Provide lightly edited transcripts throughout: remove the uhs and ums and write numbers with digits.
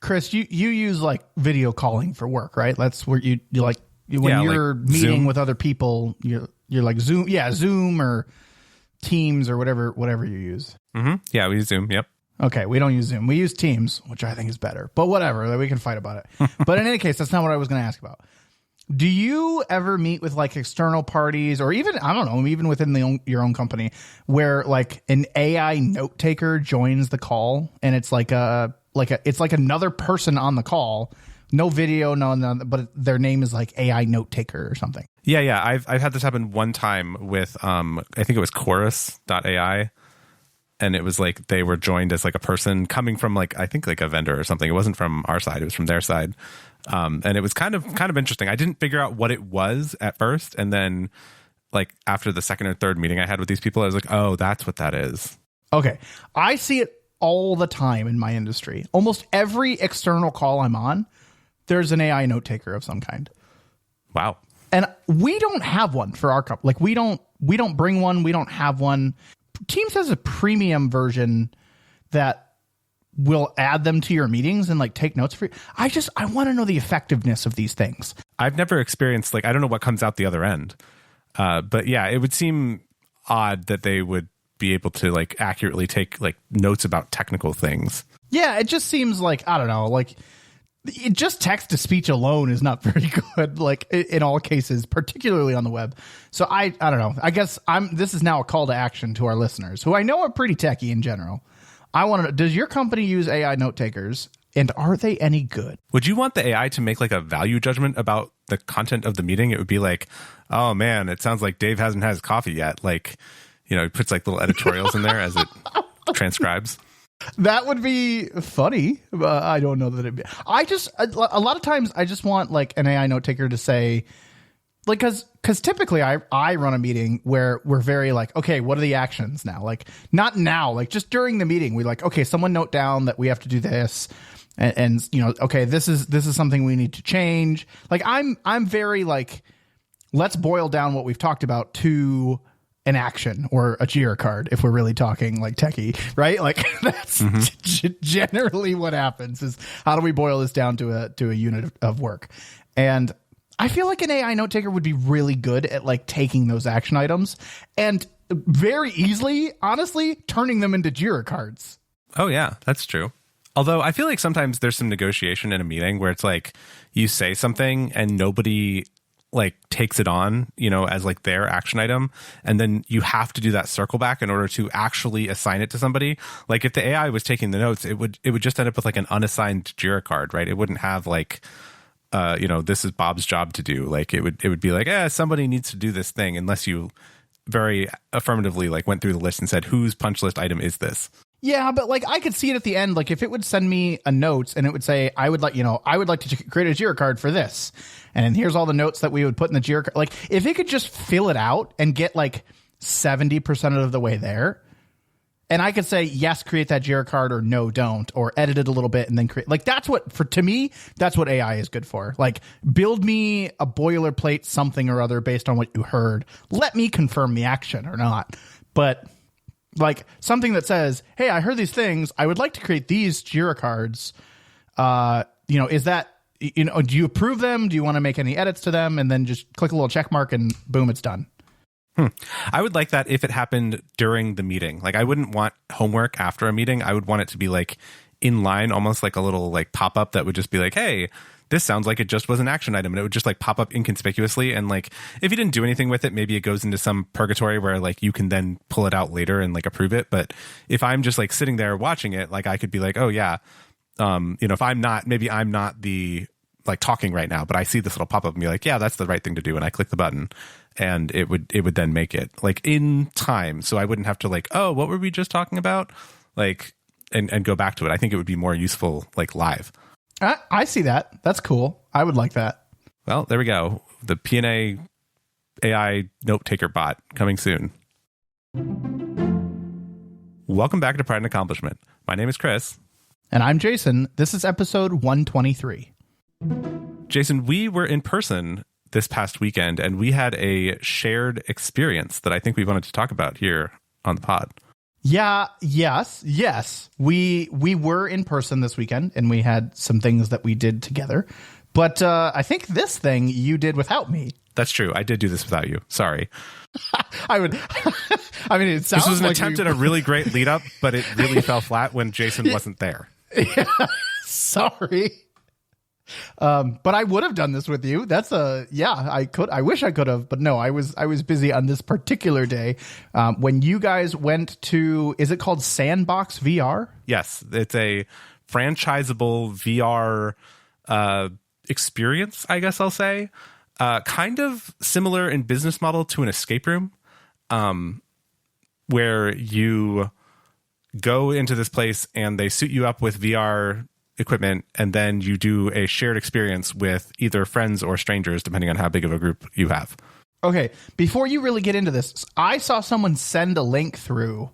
Chris, you use like video calling for work, right? That's where you like when you're like meeting Zoom. with other people, you're like Zoom or Teams or whatever you use. Mm-hmm. Yeah, we use Zoom. Yep. Okay, we don't use Zoom. We use Teams, which I think is better. But whatever, we can fight about it. But in any case, that's not what I was going to ask about. Do you ever meet with like external parties, or even, I don't know, even within your own company, where like an AI note taker joins the call and it's it's like another person on the call, no video, no, but their name is like AI note taker or something? Yeah. I've had this happen one time with I think it was Chorus.ai. And it was like they were joined as like a person coming from like, I think like a vendor or something. It wasn't from our side. It was from their side. And it was kind of interesting. I didn't figure out what it was at first. And then like after the second or third meeting I had with these people, I was like, oh, that's what that is. Okay. I see it all the time in my industry. Almost every external call I'm on, there's an AI note taker of some kind. Wow. And we don't have one for our company. Like we don't bring one. We don't have one. Teams has a premium version that will add them to your meetings and like take notes for you. I want to know the effectiveness of these things. I've never experienced, like, I don't know what comes out the other end. But yeah, it would seem odd that they would be able to like accurately take like notes about technical things. Yeah, it just seems like, I don't know, like just text to speech alone is not very good, like in all cases, particularly on the web. So I don't know. I guess this is now a call to action to our listeners, who I know are pretty techie in general. I want to know, does your company use AI note takers, and are they any good? Would you want the AI to make like a value judgment about the content of the meeting? It would be like, oh man, it sounds like Dave hasn't had his coffee yet. Like, you know, it puts like little editorials in there as it transcribes. That would be funny. I don't know that it'd be. A lot of times I just want like an AI note taker to say, like, because typically I run a meeting where we're very like, okay, what are the actions now? Like, not now, like just during the meeting, we like, okay, someone note down that we have to do this. And you know, okay, this is something we need to change. Like I'm very like, let's boil down what we've talked about to an action or a Jira card, if we're really talking like techie, right? Like that's generally what happens, is how do we boil this down to a unit of work? And I feel like an AI note taker would be really good at like taking those action items and very easily, honestly, turning them into Jira cards. Oh yeah, that's true. Although I feel like sometimes there's some negotiation in a meeting where it's like you say something and nobody like takes it on, you know, as like their action item. And then you have to do that circle back in order to actually assign it to somebody. Like if the AI was taking the notes, it would just end up with like an unassigned Jira card, right? It wouldn't have like, you know, this is Bob's job to do. Like it would be like, somebody needs to do this thing, unless you very affirmatively like went through the list and said, whose punch list item is this? Yeah, but like I could see it at the end. Like if it would send me a notes and it would say, I would like to create a Jira card for this. And here's all the notes that we would put in the Jira card. Like if it could just fill it out and get like 70% of the way there. And I could say, yes, create that Jira card, or no, don't, or edit it a little bit and then create. Like that's what, to me, that's what AI is good for. Like build me a boilerplate something or other based on what you heard. Let me confirm the action or not. But like something that says, hey, I heard these things. I would like to create these Jira cards. You know, is that, you know, do you approve them? Do you want to make any edits to them? And then just click a little check mark and boom, it's done. I would like that if it happened during the meeting. Like I wouldn't want homework after a meeting. I would want it to be like in line, almost like a little like pop up that would just be like, hey, this sounds like it just was an action item, and it would just like pop up inconspicuously. And like if you didn't do anything with it, maybe it goes into some purgatory where like you can then pull it out later and like approve it. But if I'm just like sitting there watching it, like I could be like, oh yeah, you know, if I'm not the like talking right now, but I see this little pop up and be like, yeah, that's the right thing to do, and I click the button, and it would then make it like in time, so I wouldn't have to like, oh, what were we just talking about, like and go back to it. I think it would be more useful like live. I see that. That's cool. I would like that. Well, there we go. The P&A AI note taker bot coming soon. Welcome back to Pride and Accomplishment. My name is Chris. And I'm Jason. This is episode 123. Jason, we were in person this past weekend, and we had a shared experience that I think we wanted to talk about here on the pod. Yeah. Yes. We were in person this weekend, and we had some things that we did together. But I think this thing you did without me. That's true. I did do this without you. Sorry. I mean, it sounds this was an like attempt at a really great lead up, but it really fell flat when Jason wasn't there. Yeah, sorry. But I would have done this with you. I wish I could have, but no, I was busy on this particular day. When you guys went to, is it called Sandbox VR? Yes, it's a franchisable VR experience, I guess I'll say. Kind of similar in business model to an escape room, where you go into this place and they suit you up with VR equipment, and then you do a shared experience with either friends or strangers, depending on how big of a group you have. Okay, before you really get into this, I saw someone send a link through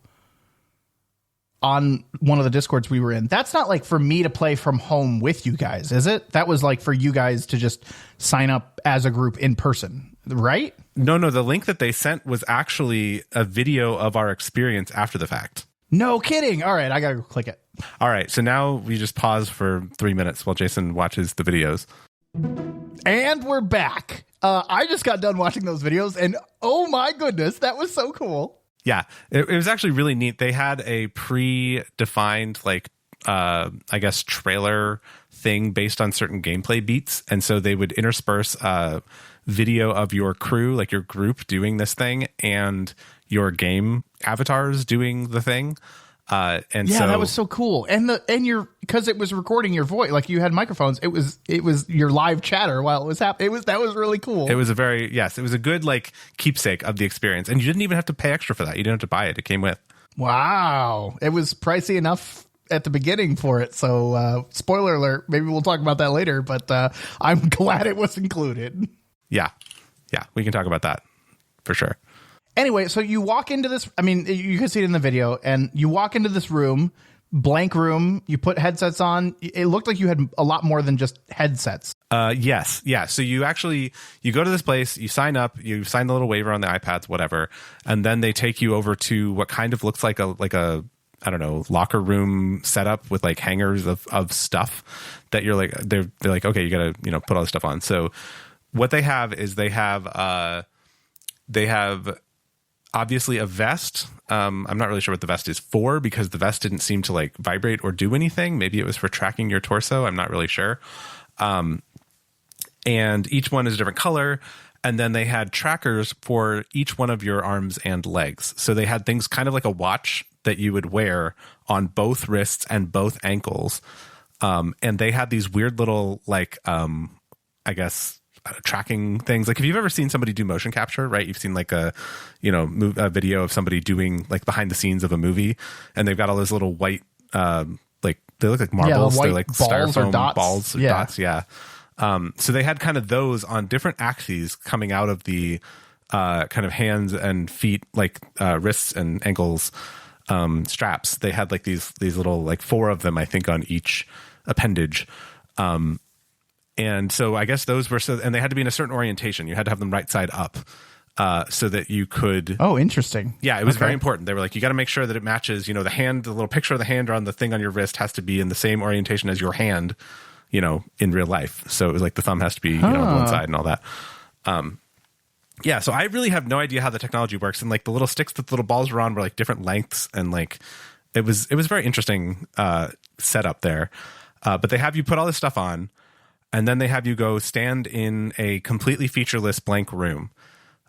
on one of the Discords we were in. That's not like for me to play from home with you guys, is it? That was like for you guys to just sign up as a group in person, right? No, the link that they sent was actually a video of our experience after the fact. No kidding. All right, I gotta go click it. All right, so now we just pause for 3 minutes while Jason watches the videos. And we're back. I just got done watching those videos, and oh my goodness, that was so cool. Yeah, it was actually really neat. They had a pre-defined, I guess, trailer thing based on certain gameplay beats. And so they would intersperse a video of your crew, like your group doing this thing, and your game avatars doing the thing. So that was so cool. And because it was recording your voice, like you had microphones, it was your live chatter while it was happening. That was really cool. It was it was a good keepsake of the experience. And you didn't even have to pay extra for that. You didn't have to buy it. It came with. Wow. It was pricey enough at the beginning for it. So spoiler alert, maybe we'll talk about that later, but I'm glad it was included. Yeah, we can talk about that for sure. Anyway, so you walk into this, I mean, you can see it in the video, and you walk into this room, blank room, you put headsets on. It looked like you had a lot more than just headsets. Yes. Yeah. So you go to this place, you sign up, you sign the little waiver on the iPads, whatever, and then they take you over to what kind of looks like a I don't know, locker room setup with hangers of stuff that you're they're like, okay, you gotta, put all this stuff on. So what they have is they have obviously a vest. I'm not really sure what the vest is for, because the vest didn't seem to vibrate or do anything. Maybe it was for tracking your torso. I'm not really sure. And each one is a different color. And then they had trackers for each one of your arms and legs. So they had things kind of like a watch that you would wear on both wrists and both ankles. And they had these weird little, I guess, tracking things. Like if you've ever seen somebody do motion capture, right? You've seen a video of somebody doing behind the scenes of a movie, and they've got all those little white, they look like marbles. They're like balls styrofoam or dots. Balls or dots. Yeah. So they had kind of those on different axes coming out of the kind of hands and feet, wrists and ankles straps. They had these little 4 of them, I think, on each appendage. And so I guess those were and they had to be in a certain orientation. You had to have them right side up so that you could. Oh, interesting. Yeah, it was very important. They were you got to make sure that it matches, the hand, the little picture of the hand on the thing on your wrist has to be in the same orientation as your hand, in real life. So it was the thumb has to be, on one side and all that. Yeah, so I really have no idea how the technology works. And the little sticks that the little balls were on were different lengths. And it was very interesting setup there. But they have you put all this stuff on. And then they have you go stand in a completely featureless blank room.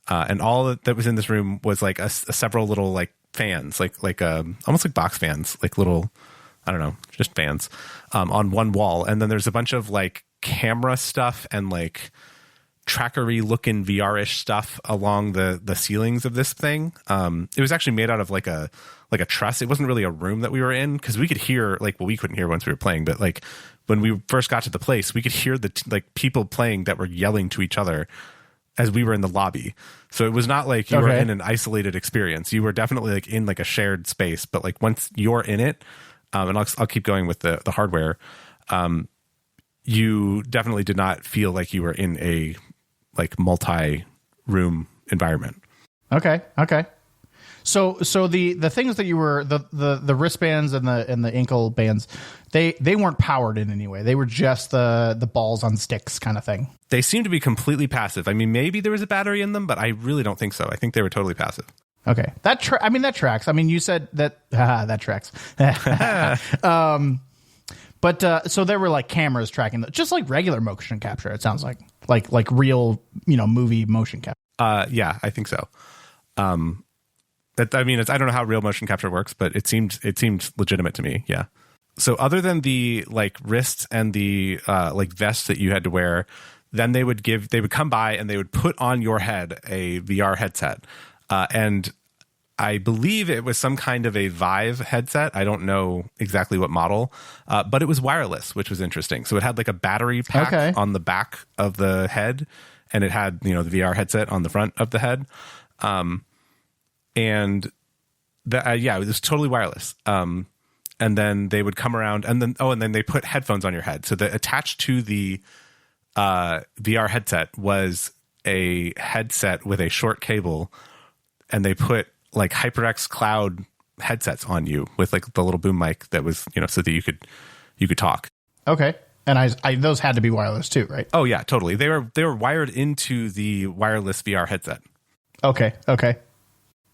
And all that was in this room was a several little fans, almost like box fans, little, I don't know, just fans on one wall. And then there's a bunch of camera stuff and trackery looking VR-ish stuff along the ceilings of this thing. It was actually made out of a truss. It wasn't really a room that we were in, because we could hear we couldn't hear once we were playing, but when we first got to the place, we could hear the people playing that were yelling to each other as we were in the lobby. So it was not you were in an isolated experience. You were definitely in a shared space, but once you're in it, and I'll keep going with the hardware, you definitely did not feel like you were in a multi-room environment. Okay. So the things that you were the wristbands and the ankle bands, they weren't powered in any way. They were just the balls on sticks kind of thing. They seem to be completely passive. I mean, maybe there was a battery in them, but I really don't think so. I think they were totally passive. Okay, that tracks. I mean, you said that that tracks. But so there were like cameras tracking, just like regular motion capture. It sounds like real movie motion capture. Yeah, I think so. That I mean, I don't know how real motion capture works, but it seemed legitimate to me. Yeah. So other than the like wrists and the like vests that you had to wear, then they would come by and they would put on your head a VR headset, and I believe it was some kind of a Vive headset. I don't know exactly what model, but it was wireless, which was interesting. So it had like a battery pack on the back of the head, and it had the VR headset on the front of the head. And it was totally wireless. And then they would come around and then they put headphones on your head. So that attached to the VR headset was a headset with a short cable, and they put like HyperX Cloud headsets on you with like the little boom mic that was, so that you could talk. Okay. And I those had to be wireless too, right? Oh yeah, totally. They were wired into the wireless VR headset. Okay.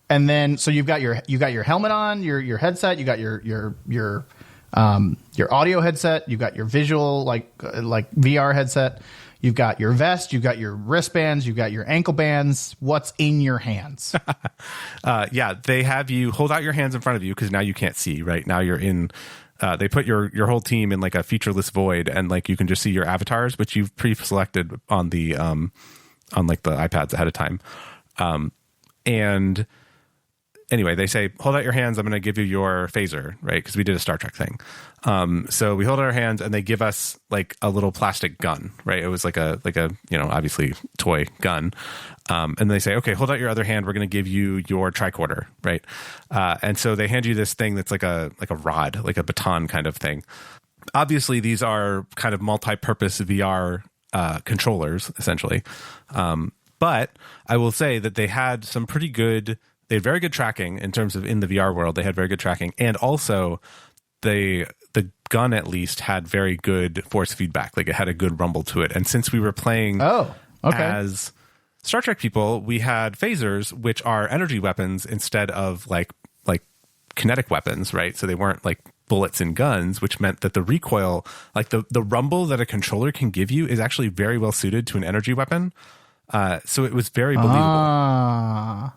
And then so you got your helmet on, your headset, you got your audio headset, you got your visual like VR headset, you've got your vest, you've got your wristbands, you've got your ankle bands. What's in your hands? Yeah, they have you hold out your hands in front of you because now you can't see, right? Now you're in they put your whole team in like a featureless void, and like you can just see your avatars, which you've pre-selected on the on like the iPads ahead of time. And anyway, they say, hold out your hands. I'm going to give you your phaser, right? Because we did a Star Trek thing. So we hold out our hands, and they give us like a little plastic gun, right? It was like a obviously toy gun. And they say, okay, hold out your other hand. We're going to give you your tricorder, right? And so they hand you this thing that's like a rod, like a baton kind of thing. Obviously, these are kind of multi-purpose VR controllers, essentially. But I will say that they had they had very good tracking in terms of in the VR world. They had very good tracking. And also the gun at least had very good force feedback. Like it had a good rumble to it. And since we were playing as Star Trek people, we had phasers, which are energy weapons instead of like kinetic weapons, right? So they weren't like bullets and guns, which meant that the recoil, like the rumble that a controller can give you is actually very well suited to an energy weapon. So it was very believable.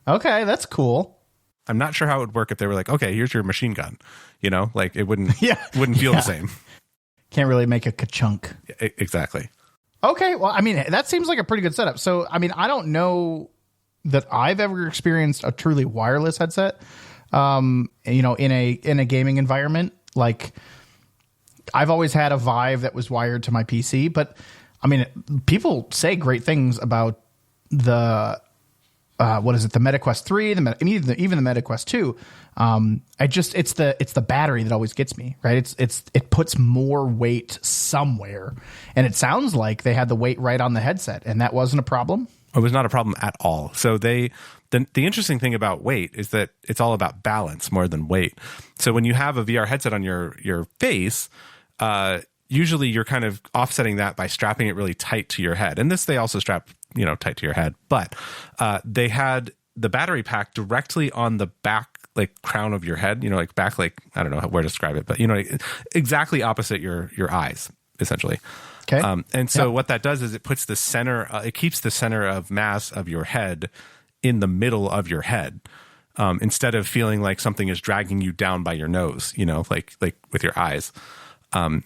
Okay, that's cool. I'm not sure how it would work if they were like, okay, here's your machine gun. Like it wouldn't feel the same. Can't really make a ka-chunk. Exactly. Okay, well, I mean, that seems like a pretty good setup. So, I mean, I don't know that I've ever experienced a truly wireless headset, in a gaming environment. Like, I've always had a Vive that was wired to my PC, but I mean, people say great things about the the MetaQuest 3, even the MetaQuest 2. It's the battery that always gets me, right? It puts more weight somewhere, and it sounds like they had the weight right on the headset, and that wasn't a problem. It was not a problem at all. So the interesting thing about weight is that it's all about balance more than weight. So when you have a VR headset on your face, usually you're kind of offsetting that by strapping it really tight to your head. And this they also strap tight to your head, but they had the battery pack directly on the back, like crown of your head, like back, like, I don't know where to describe it, but exactly opposite your eyes, essentially. Okay. And so what that does is it puts it keeps the center of mass of your head in the middle of your head, instead of feeling like something is dragging you down by your nose, like with your eyes.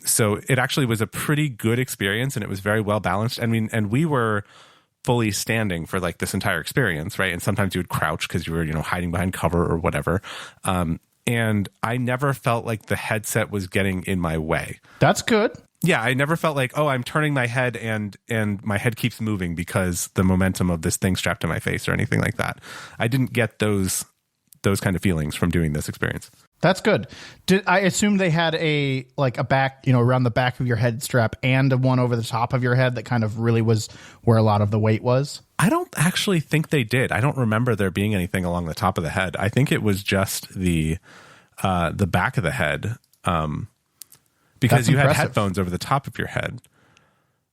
So it actually was a pretty good experience, and it was very well balanced. I mean, and we were fully standing for like this entire experience, right? And sometimes you would crouch because you were, hiding behind cover or whatever. And I never felt like the headset was getting in my way. That's good. Yeah, I never felt like, oh, I'm turning my head and my head keeps moving because the momentum of this thing strapped to my face or anything like that. I didn't get those kind of feelings from doing this experience. That's good. I assume they had a back, around the back of your head strap and a one over the top of your head that kind of really was where a lot of the weight was? I don't actually think they did. I don't remember there being anything along the top of the head. I think it was just the back of the head, because you had headphones over the top of your head.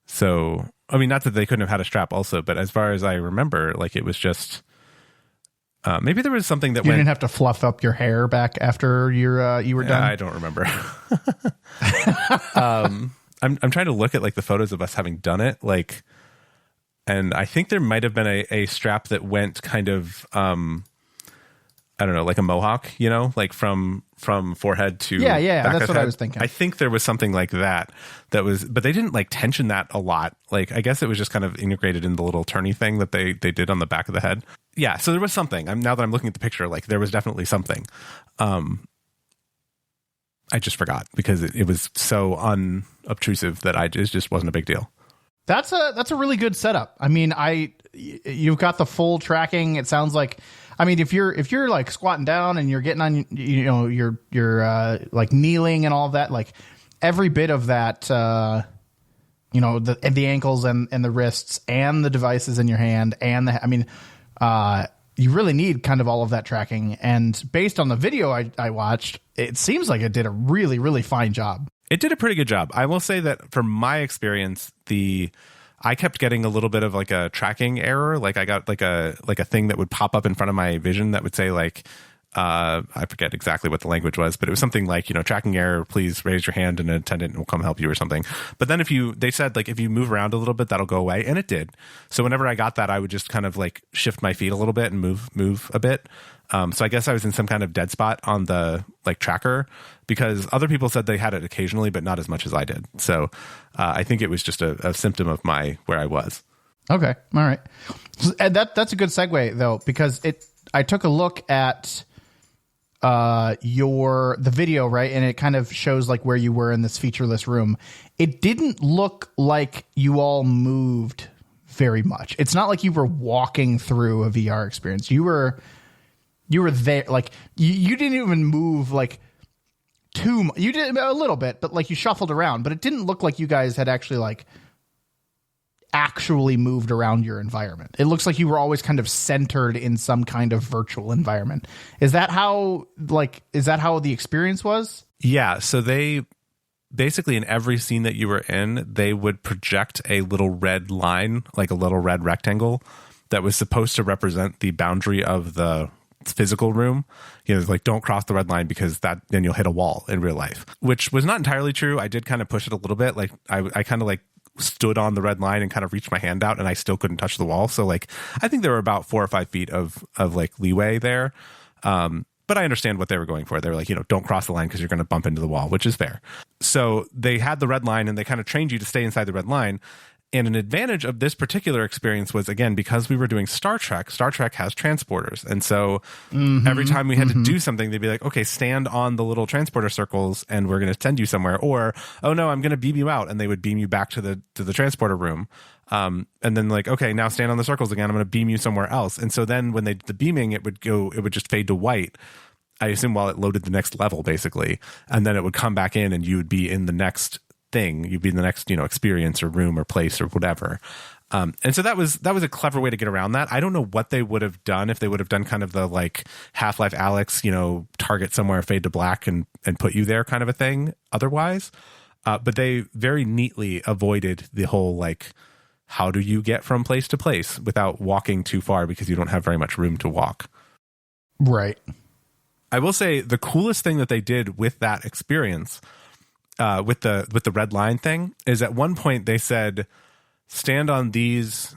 So, I mean, not that they couldn't have had a strap also, but as far as I remember, like it was just... maybe there was something that you didn't have to fluff up your hair back after you were done. I don't remember. I'm trying to look at like the photos of us having done it, like, and I think there might have been a strap that went kind of, I don't know, like a mohawk, like from forehead to that's what I was thinking. I think there was something like that was, but they didn't like tension that a lot. Like I guess it was just kind of integrated in the little turny thing that they did on the back of the head. Yeah, so there was something. Now that I'm looking at the picture, like there was definitely something. I just forgot because it was so unobtrusive that it just wasn't a big deal. That's a really good setup. I mean, you've got the full tracking. It sounds like, I mean, if you're like squatting down and you're getting on, you're like kneeling and all of that, like every bit of that, the ankles and the wrists and the devices in your hand and you really need kind of all of that tracking. And based on the video I watched, it seems like it did a really, really fine job. It did a pretty good job. I will say that from my experience, I kept getting a little bit of like a tracking error. Like I got like a thing that would pop up in front of my vision that would say like, I forget exactly what the language was, but it was something like, tracking error, please raise your hand and an attendant will come help you or something. But then they said like, if you move around a little bit, that'll go away. And it did. So whenever I got that, I would just kind of like shift my feet a little bit and move a bit. So I guess I was in some kind of dead spot on the like tracker because other people said they had it occasionally, but not as much as I did. So I think it was just a symptom of where I was. Okay. All right. And that's a good segue though, because I took a look at the video, right? And it kind of shows like where you were in this featureless room. It didn't look like you all moved very much. It's not like you were walking through a VR experience. You were there, like you didn't even move like you did a little bit, but like you shuffled around, but it didn't look like you guys had actually moved around your environment. It looks like you were always kind of centered in some kind of virtual environment. Is that how the experience was? Yeah. So they basically in every scene that you were in, they would project a little red line, like a little red rectangle that was supposed to represent the boundary of the physical room. Like don't cross the red line because then you'll hit a wall in real life, which was not entirely true. I did kind of push it a little bit. Like I kind of like stood on the red line and kind of reached my hand out and I still couldn't touch the wall. So like, I think there were about 4 or 5 feet of like leeway there. But I understand what they were going for. They were like, don't cross the line because you're going to bump into the wall, which is fair. So they had the red line and they kind of trained you to stay inside the red line. And an advantage of this particular experience was, again, because we were doing Star Trek has transporters. And so every time we had to do something, they'd be like, okay, stand on the little transporter circles and we're going to send you somewhere. Or, oh no, I'm going to beam you out. And they would beam you back to the transporter room. And then like, okay, now stand on the circles again. I'm going to beam you somewhere else. And so then when they did the beaming, it would just fade to white. I assume while it loaded the next level, basically. And then it would come back in and you would be in the next thing. You'd be in the next, experience or room or place or whatever. And so that was a clever way to get around that. I don't know what they would have done if they would have done kind of the like Half-Life Alyx, target somewhere, fade to black and put you there kind of a thing otherwise. But they very neatly avoided the whole like, how do you get from place to place without walking too far because you don't have very much room to walk. Right. I will say the coolest thing that they did with that experience with the red line thing is at one point they said, stand on these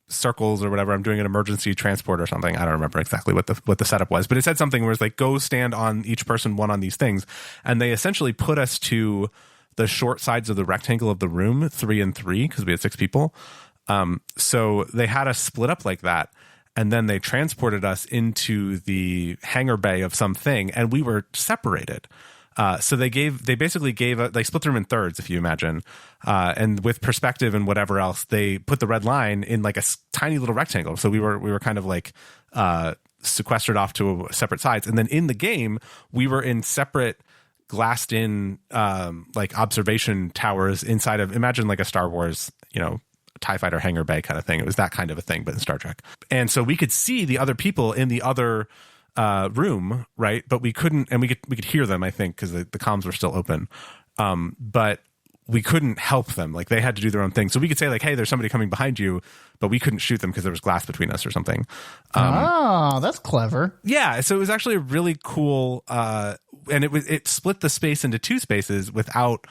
circles or whatever. I'm doing an emergency transport or something. I don't remember exactly what the setup was, but it said something where it's like, go stand on each person, one on these things. And they essentially put us to the short sides of the rectangle of the room, 3 and 3, because we had 6 people. So they had us split up like that. And then they transported us into the hangar bay of something and we were separated. So they basically gave they split the room in thirds, if you imagine, and with perspective and whatever else, they put the red line in like a tiny little rectangle. So we were kind of like sequestered off to separate sides. And then in the game, we were in separate glassed in like observation towers inside of, imagine like a Star Wars, TIE fighter hangar bay kind of thing. It was that kind of a thing, but in Star Trek. And so we could see the other people in the other room, right? But we couldn't, and we could hear them, I think, because the comms were still open. But we couldn't help them. Like, they had to do their own thing. So we could say, like, hey, there's somebody coming behind you, but we couldn't shoot them because there was glass between us or something. That's clever. Yeah. So it was actually a really cool, and it split the space into two spaces without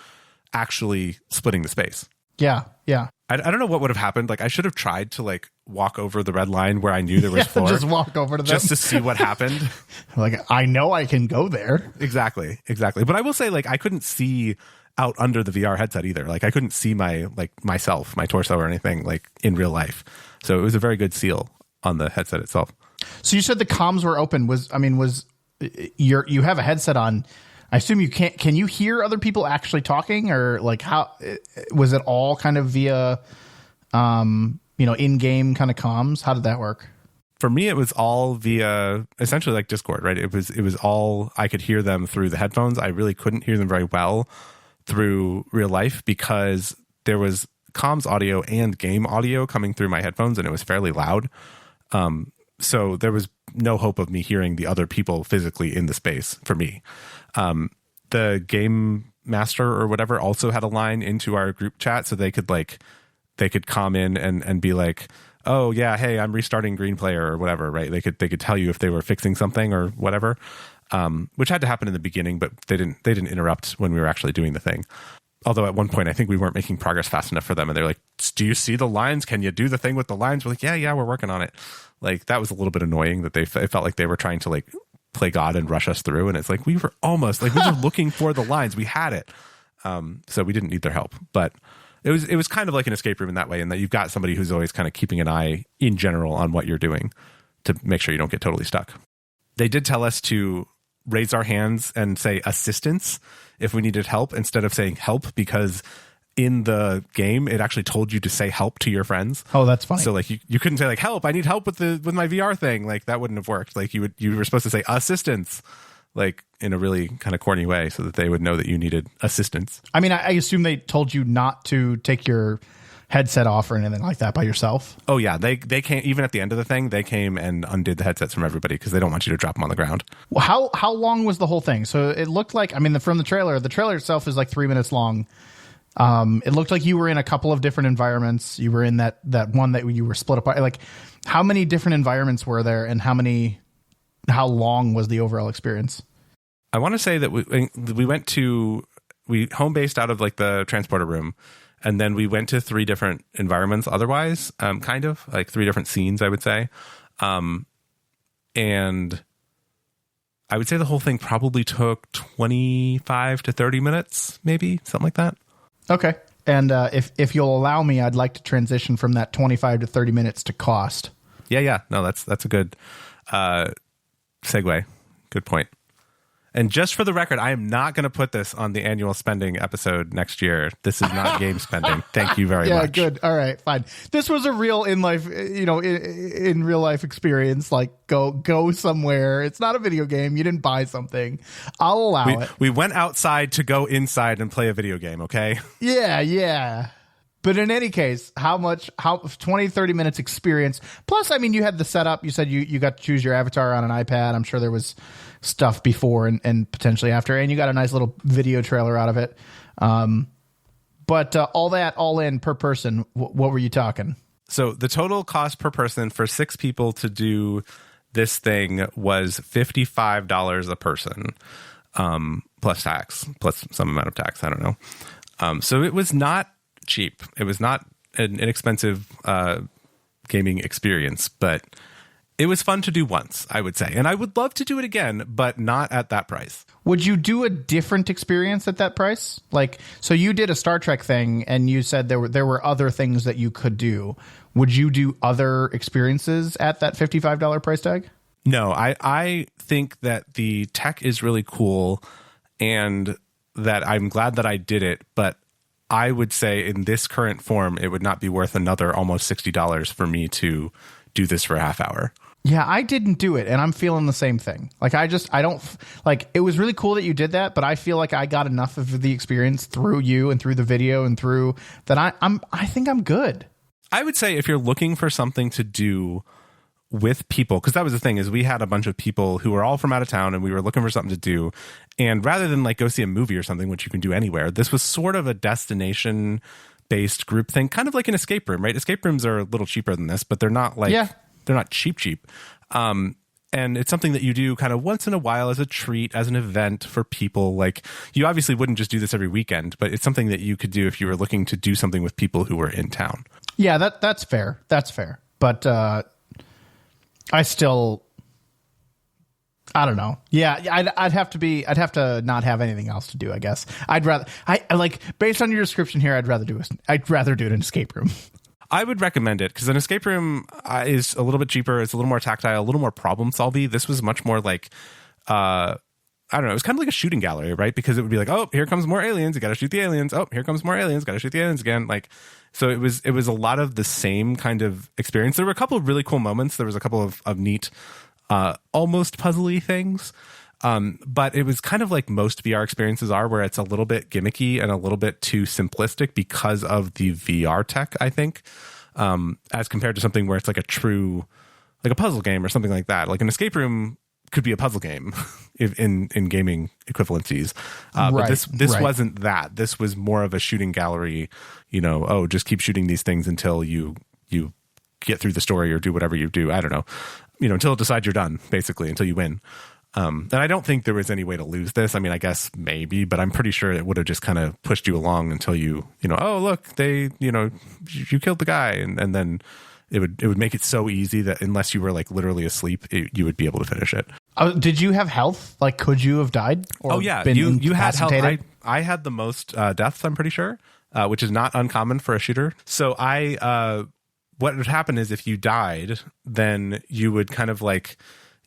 actually splitting the space. Yeah. Yeah. I don't know what would have happened. Like, I should have tried to like walk over the red line where I knew there was floor. Just walk over to them. Just to see what happened. Like, I know I can go there. Exactly. But I will say, like, I couldn't see out under the VR headset either. Like, I couldn't see myself, my torso or anything like in real life. So it was a very good seal on the headset itself. So you said the comms were open. You have a headset on. I assume you can't. Can you hear other people actually talking, or like how was it all kind of via, in-game kind of comms? How did that work? For me, it was all via essentially like Discord, right? It was all, I could hear them through the headphones. I really couldn't hear them very well through real life because there was comms audio and game audio coming through my headphones, and it was fairly loud. So there was no hope of me hearing the other people physically in the space for me. The game master or whatever also had a line into our group chat, so they could come in and be like, oh yeah, hey, I'm restarting Green Player or whatever, right? They could tell you if they were fixing something or whatever, which had to happen in the beginning, but they didn't interrupt when we were actually doing the thing. Although at one point, I think we weren't making progress fast enough for them. And they're like, do you see the lines? Can you do the thing with the lines? We're like, yeah, we're working on it. Like, that was a little bit annoying that it felt like they were trying to like play God and rush us through. And it's like, we were almost like, we were looking for the lines. We had it. So we didn't need their help, but it was kind of like an escape room in that way. In that you've got somebody who's always kind of keeping an eye in general on what you're doing to make sure you don't get totally stuck. They did tell us to raise our hands and say assistance if we needed help instead of saying help, because in the game it actually told you to say help to your friends. Oh, that's funny. So like you couldn't say like help, I need help with my VR thing. Like, that wouldn't have worked. Like, you were supposed to say assistance, like in a really kind of corny way, so that they would know that you needed assistance. I mean, I assume they told you not to take your headset off or anything like that by yourself. Oh yeah, they came, even at the end of the thing, they came and undid the headsets from everybody because they don't want you to drop them on the ground. Well, how long was the whole thing? So it looked like, I mean, from the trailer itself is like 3 minutes long. It looked like you were in a couple of different environments. You were in that one that you were split apart. Like, how many different environments were there, and how long was the overall experience? I want to say that we home based out of like the transporter room, and then we went to 3 different environments otherwise, kind of like 3 different scenes, I would say. And I would say the whole thing probably took 25 to 30 minutes, maybe something like that. Okay. And if you'll allow me, I'd like to transition from that 25 to 30 minutes to cost. Yeah. No, that's a good segue. Good point. And just for the record, I am not going to put this on the annual spending episode next year. This is not game spending. Thank you very much. Yeah, good. All right, fine. This was a real in life, in real life experience. Like, go somewhere. It's not a video game. You didn't buy something. I'll allow it. We went outside to go inside and play a video game. Okay. Yeah. But in any case, how 20, 30 minutes experience. Plus, I mean, you had the setup. You said you got to choose your avatar on an iPad. I'm sure there was stuff before and potentially after, and you got a nice little video trailer out of it. But all in per person, what were you talking? So the total cost per person for 6 people to do this thing was $55 a person, plus tax, plus some amount of tax. I don't know. So it was not cheap. It was not an inexpensive gaming experience, but it was fun to do once, I would say. And I would love to do it again, but not at that price. Would you do a different experience at that price? Like, so you did a Star Trek thing and you said there were other things that you could do. Would you do other experiences at that $55 price tag? No, I think that the tech is really cool and that I'm glad that I did it, but I would say in this current form, it would not be worth another almost $60 for me to do this for a half hour. Yeah, I didn't do it, and I'm feeling the same thing. Like, I don't, like, it was really cool that you did that, but I feel like I got enough of the experience through you and through the video and through that I think I'm good. I would say if you're looking for something to do with people, because that was the thing, is we had a bunch of people who were all from out of town and we were looking for something to do. And rather than like go see a movie or something, which you can do anywhere, this was sort of a destination based group thing, kind of like an escape room, right? Escape rooms are a little cheaper than this, but they're not like, they're not cheap. And it's something that you do kind of once in a while as a treat, as an event for people. Like, you obviously wouldn't just do this every weekend, but it's something that you could do if you were looking to do something with people who were in town. Yeah, that's fair. That's fair. But I still, I don't know. Yeah, I'd have to not have anything else to do, I guess. I like, based on your description here, I'd rather do it in an escape room. I would recommend it because an escape room is a little bit cheaper. It's a little more tactile, a little more problem solving. This was much more like, I don't know. It was kind of like a shooting gallery, right? Because it would be like, oh, here comes more aliens. You got to shoot the aliens. Oh, here comes more aliens. Got to shoot the aliens again. Like, so it was a lot of the same kind of experience. There were a couple of really cool moments. There was a couple of neat, almost puzzly things. But it was kind of like most VR experiences are, where it's a little bit gimmicky and a little bit too simplistic because of the VR tech, I think, as compared to something where it's like a true, like a puzzle game or something like that. Like an escape room could be a puzzle game in gaming equivalencies. But this wasn't that. This was more of a shooting gallery, just keep shooting these things until you get through the story or do whatever you do. I don't know, until it decides you're done, basically, until you win. And I don't think there was any way to lose this. I mean, I guess maybe, but I'm pretty sure it would have just kind of pushed you along until you oh, look, they, you killed the guy. And then it would make it so easy that unless you were like literally asleep, you would be able to finish it. Did you have health? Like, could you have died? Or yeah. been You had health. incapacitated? I had the most deaths, I'm pretty sure, which is not uncommon for a shooter. So what would happen is if you died, then you would kind of like,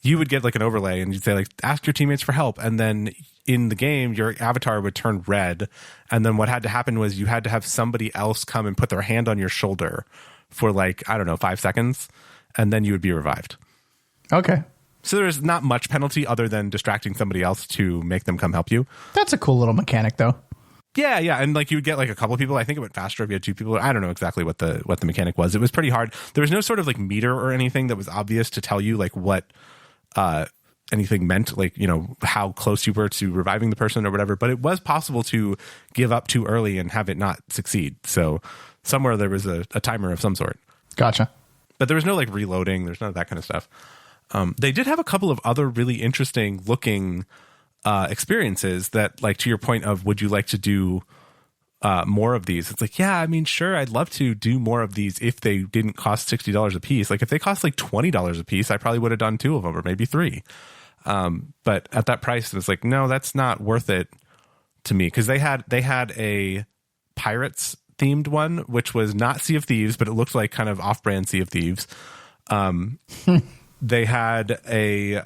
you would get like an overlay and you'd say like, ask your teammates for help. And then in the game, your avatar would turn red. And then what had to happen was you had to have somebody else come and put their hand on your shoulder for like, I don't know, 5 seconds. And then you would be revived. Okay. So there's not much penalty other than distracting somebody else to make them come help you. That's a cool little mechanic though. Yeah. And like you would get like a couple of people. I think it went faster if you had 2 people. I don't know exactly what the mechanic was. It was pretty hard. There was no sort of like meter or anything that was obvious to tell you like what anything meant, like, how close you were to reviving the person or whatever, but it was possible to give up too early and have it not succeed. So somewhere there was a timer of some sort. Gotcha. But there was no like reloading. There's none of that kind of stuff. They did have a couple of other really interesting looking experiences that, like, to your point of, would you like to do more of these? It's like, yeah, I mean, sure, I'd love to do more of these if they didn't cost $60 a piece. Like if they cost like $20 a piece, I probably would have done 2 of them or maybe 3. But at that price, it's like, no, that's not worth it to me. Cause they had a pirates themed one, which was not Sea of Thieves, but it looked like kind of off-brand Sea of Thieves. They had a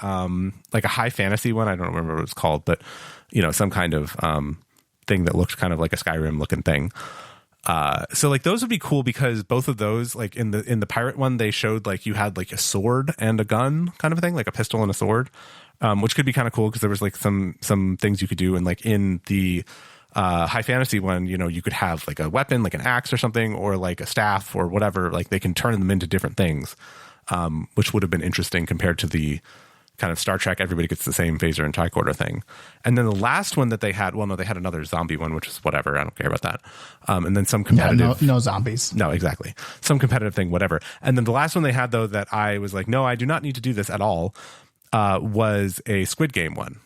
like a high fantasy one. I don't remember what it was called, but some kind of thing that looked kind of like a Skyrim looking thing. So like those would be cool because both of those, like in the pirate one, they showed like you had like a sword and a gun kind of a thing, like a pistol and a sword, which could be kind of cool because there was like some things you could do. And like in the high fantasy one, you could have like a weapon, like an axe or something, or like a staff or whatever. Like they can turn them into different things, which would have been interesting compared to the kind of Star Trek, everybody gets the same phaser and tricorder thing. And then the last one that they had, well, no, they had another zombie one, which is whatever. I don't care about that. And then some competitive. No zombies. No, exactly. Some competitive thing, whatever. And then the last one they had, though, that I was like, no, I do not need to do this at all, was a Squid Game one.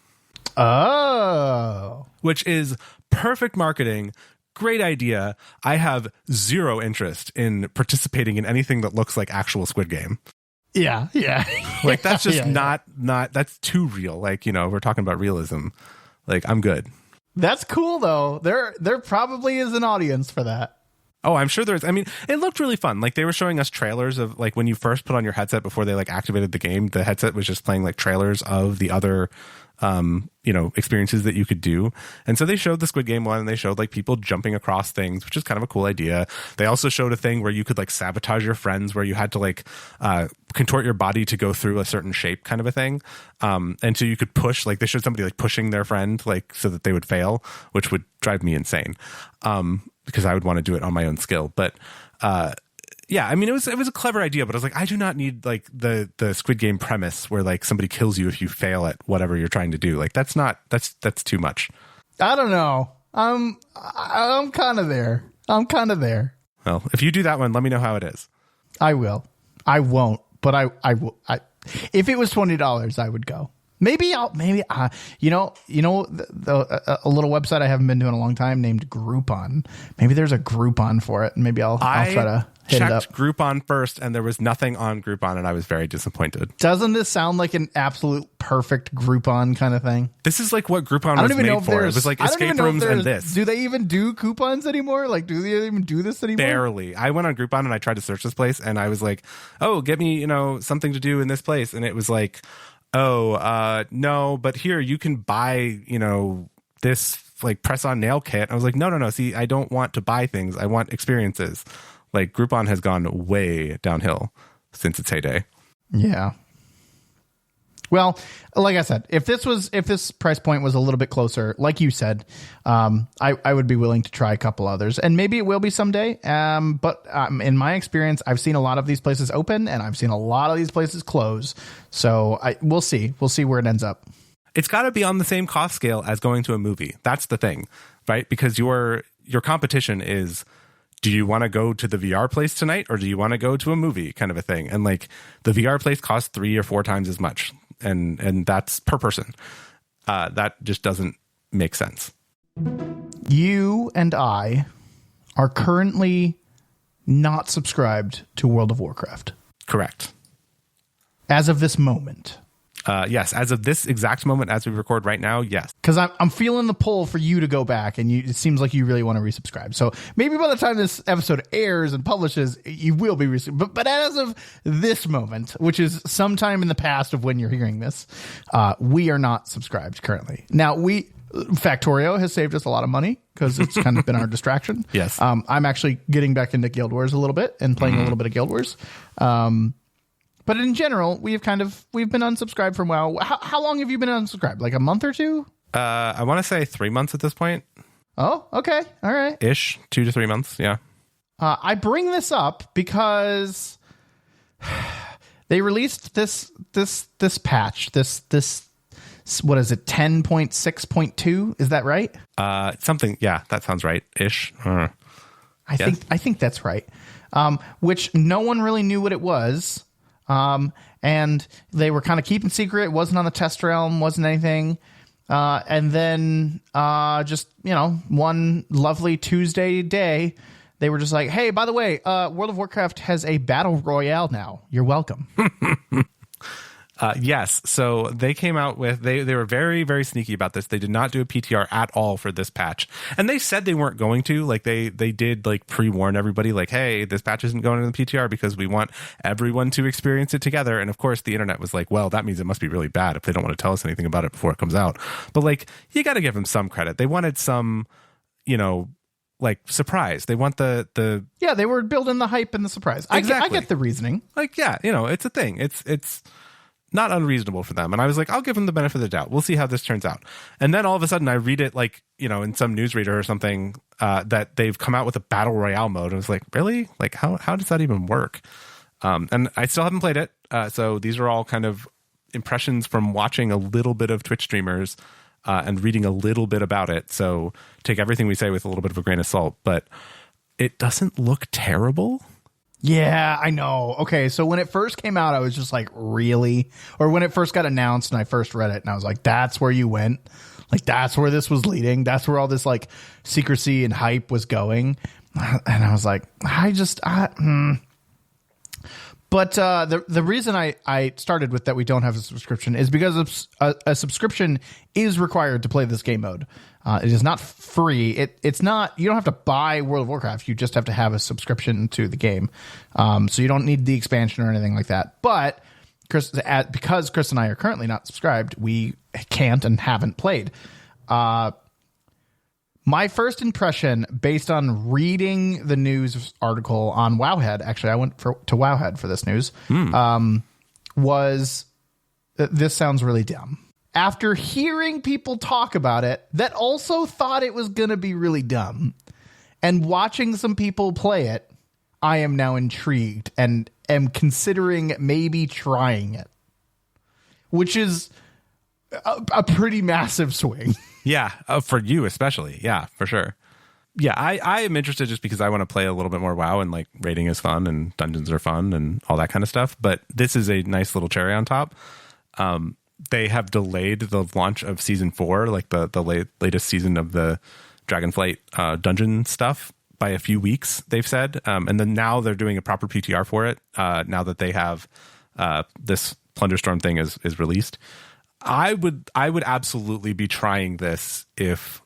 Oh. Which is perfect marketing. Great idea. I have zero interest in participating in anything that looks like actual Squid Game. Yeah. Like that's just not that's too real. Like, we're talking about realism. Like, I'm good. That's cool though. There probably is an audience for that. Oh, I'm sure there's. I mean, it looked really fun. Like they were showing us trailers of like when you first put on your headset before they like activated the game, the headset was just playing like trailers of the other experiences that you could do. And so they showed the Squid Game one, and they showed like people jumping across things, which is kind of a cool idea. They also showed a thing where you could like sabotage your friends, where you had to like contort your body to go through a certain shape, kind of a thing. And so you could push, like they showed somebody like pushing their friend like so that they would fail, which would drive me insane because I would want to do it on my own skill. But yeah, I mean, it was a clever idea, but I was like, I do not need like the Squid Game premise where like somebody kills you if you fail at whatever you're trying to do. Like that's too much. I don't know. I'm kind of there. Well, if you do that one, let me know how it is. I will. I won't, but I will. If it was $20, I would go. Maybe a little website I haven't been to in a long time named Groupon. Maybe there's a Groupon for it, and maybe I'll try to hit it up. Checked Groupon first, and there was nothing on Groupon, and I was very disappointed. Doesn't this sound like an absolute perfect Groupon kind of thing? This is like what Groupon was made for. It was like escape rooms and this. Do they even do coupons anymore? Like, do they even do this anymore? Barely. I went on Groupon and I tried to search this place, and I was like, "Oh, get me, something to do in this place," and it was like, no, but here you can buy, this like press on nail kit. I was like, no. See, I don't want to buy things. I want experiences. Like Groupon has gone way downhill since its heyday. Yeah. Well, like I said, if this price point was a little bit closer, like you said, I would be willing to try a couple others, and maybe it will be someday. But in my experience, I've seen a lot of these places open, and I've seen a lot of these places close. So we'll see. We'll see where it ends up. It's got to be on the same cost scale as going to a movie. That's the thing, right? Because your competition is, do you want to go to the VR place tonight, or do you want to go to a movie, kind of a thing? And like the VR place costs 3 or 4 times as much. And that's per person. That just doesn't make sense. You and I are currently not subscribed to World of Warcraft. Correct. As of this moment. Yes, as of this exact moment, as we record right now, yes. Because I'm feeling the pull for you to go back, and it seems like you really want to resubscribe. So maybe by the time this episode airs and publishes, you will be resubscribed. But as of this moment, which is sometime in the past of when you're hearing this, we are not subscribed currently. Now, Factorio has saved us a lot of money because it's kind of been our distraction. Yes. I'm actually getting back into Guild Wars a little bit and playing a little bit of Guild Wars. But in general, we've been unsubscribed for a while. How long have you been unsubscribed? Like a month or two? I want to say 3 months at this point. Oh, okay. All right. Ish. 2 to 3 months. Yeah. I bring this up because they released this patch, this what is it? 10.6.2. Is that right? Something. Yeah, that sounds right. Ish. I think that's right. Which no one really knew what it was. And they were kind of keeping secret. It wasn't on the test realm, wasn't anything. And then, just, one lovely Tuesday day, they were just like, hey, by the way, World of Warcraft has a battle royale now. You're welcome. Yes. So they came out with, they were very, very sneaky about this. They did not do a PTR at all for this patch. And they said they weren't going to, like they did like pre-warn everybody like, hey, this patch isn't going to the PTR because we want everyone to experience it together. And of course the internet was like, well, that means it must be really bad if they don't want to tell us anything about it before it comes out. But like, you got to give them some credit. They wanted some, like surprise. They want the yeah, they were building the hype and the surprise. Exactly. I get the reasoning. Like, yeah, it's a thing. It's not unreasonable for them. And I was like, I'll give them the benefit of the doubt. We'll see how this turns out. And then all of a sudden I read it like, in some newsreader or something, that they've come out with a battle royale mode. And I was like, really? Like, how does that even work? And I still haven't played it. So these are all kind of impressions from watching a little bit of Twitch streamers, and reading a little bit about it. So take everything we say with a little bit of a grain of salt, but it doesn't look terrible. Yeah, I know. Okay, so when it first came out, I was just like, really? Or when it first got announced and I first read it and I was like, that's where you went? Like, that's where this was leading? That's where all this like secrecy and hype was going? And I was like, But the reason I started with that we don't have a subscription is because a subscription is required to play this game mode. It is not free. It's not. You don't have to buy World of Warcraft. You just have to have a subscription to the game. So you don't need the expansion or anything like that. But because Chris and I are currently not subscribed, we can't and haven't played. My first impression, based on reading the news article on Wowhead, actually, I went to Wowhead for this news, was that this sounds really dumb. After hearing people talk about it that also thought it was going to be really dumb, and watching some people play it, I am now intrigued and am considering maybe trying it, which is a pretty massive swing. Yeah, for you especially. Yeah, for sure. Yeah, I am interested just because I want to play a little bit more WoW, and like raiding is fun and dungeons are fun and all that kind of stuff. But this is a nice little cherry on top. They have delayed the launch of season 4, like the latest season of the Dragonflight dungeon stuff, by a few weeks, they've said. And then now they're doing a proper PTR for it, now that they have this Plunderstorm thing is released. I would absolutely be trying this if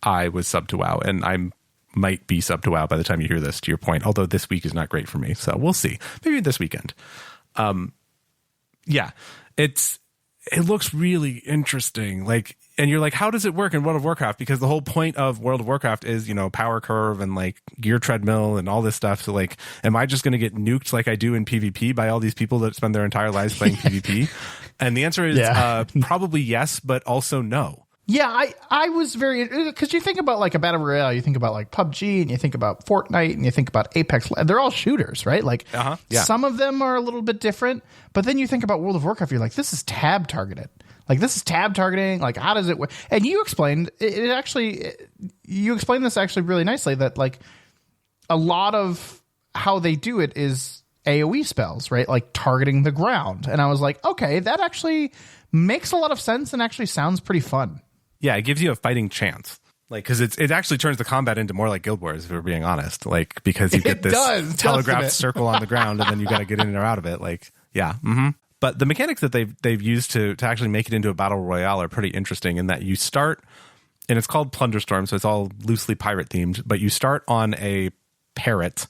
I was sub to WoW, and I might be sub to WoW by the time you hear this, to your point, although this week is not great for me. So we'll see. Maybe this weekend. Yeah, it looks really interesting. Like, and you're like, how does it work in World of Warcraft? Because the whole point of World of Warcraft is, power curve and like gear treadmill and all this stuff. So like, am I just going to get nuked like I do in PvP by all these people that spend their entire lives playing PvP? And the answer is probably yes, but also no. Yeah, I was very, because you think about like a battle royale, you think about like PUBG, and you think about Fortnite, and you think about Apex. They're all shooters, right? Like some of them are a little bit different, but then you think about World of Warcraft, you're like, this is tab targeted. Like, this is tab targeting. Like, how does it work? And you explained you explained this actually really nicely, that like a lot of how they do it is AoE spells, right? Like targeting the ground. And I was like, okay, that actually makes a lot of sense and actually sounds pretty fun. Yeah, it gives you a fighting chance. Like, because it actually turns the combat into more like Guild Wars, if we're being honest. Like, because you get this telegraphed circle on the ground, and then you got to get in or out of it. Like, yeah. Mm-hmm. But the mechanics that they've used to actually make it into a battle royale are pretty interesting, in that you start, and it's called Plunderstorm, so it's all loosely pirate themed, but you start on a parrot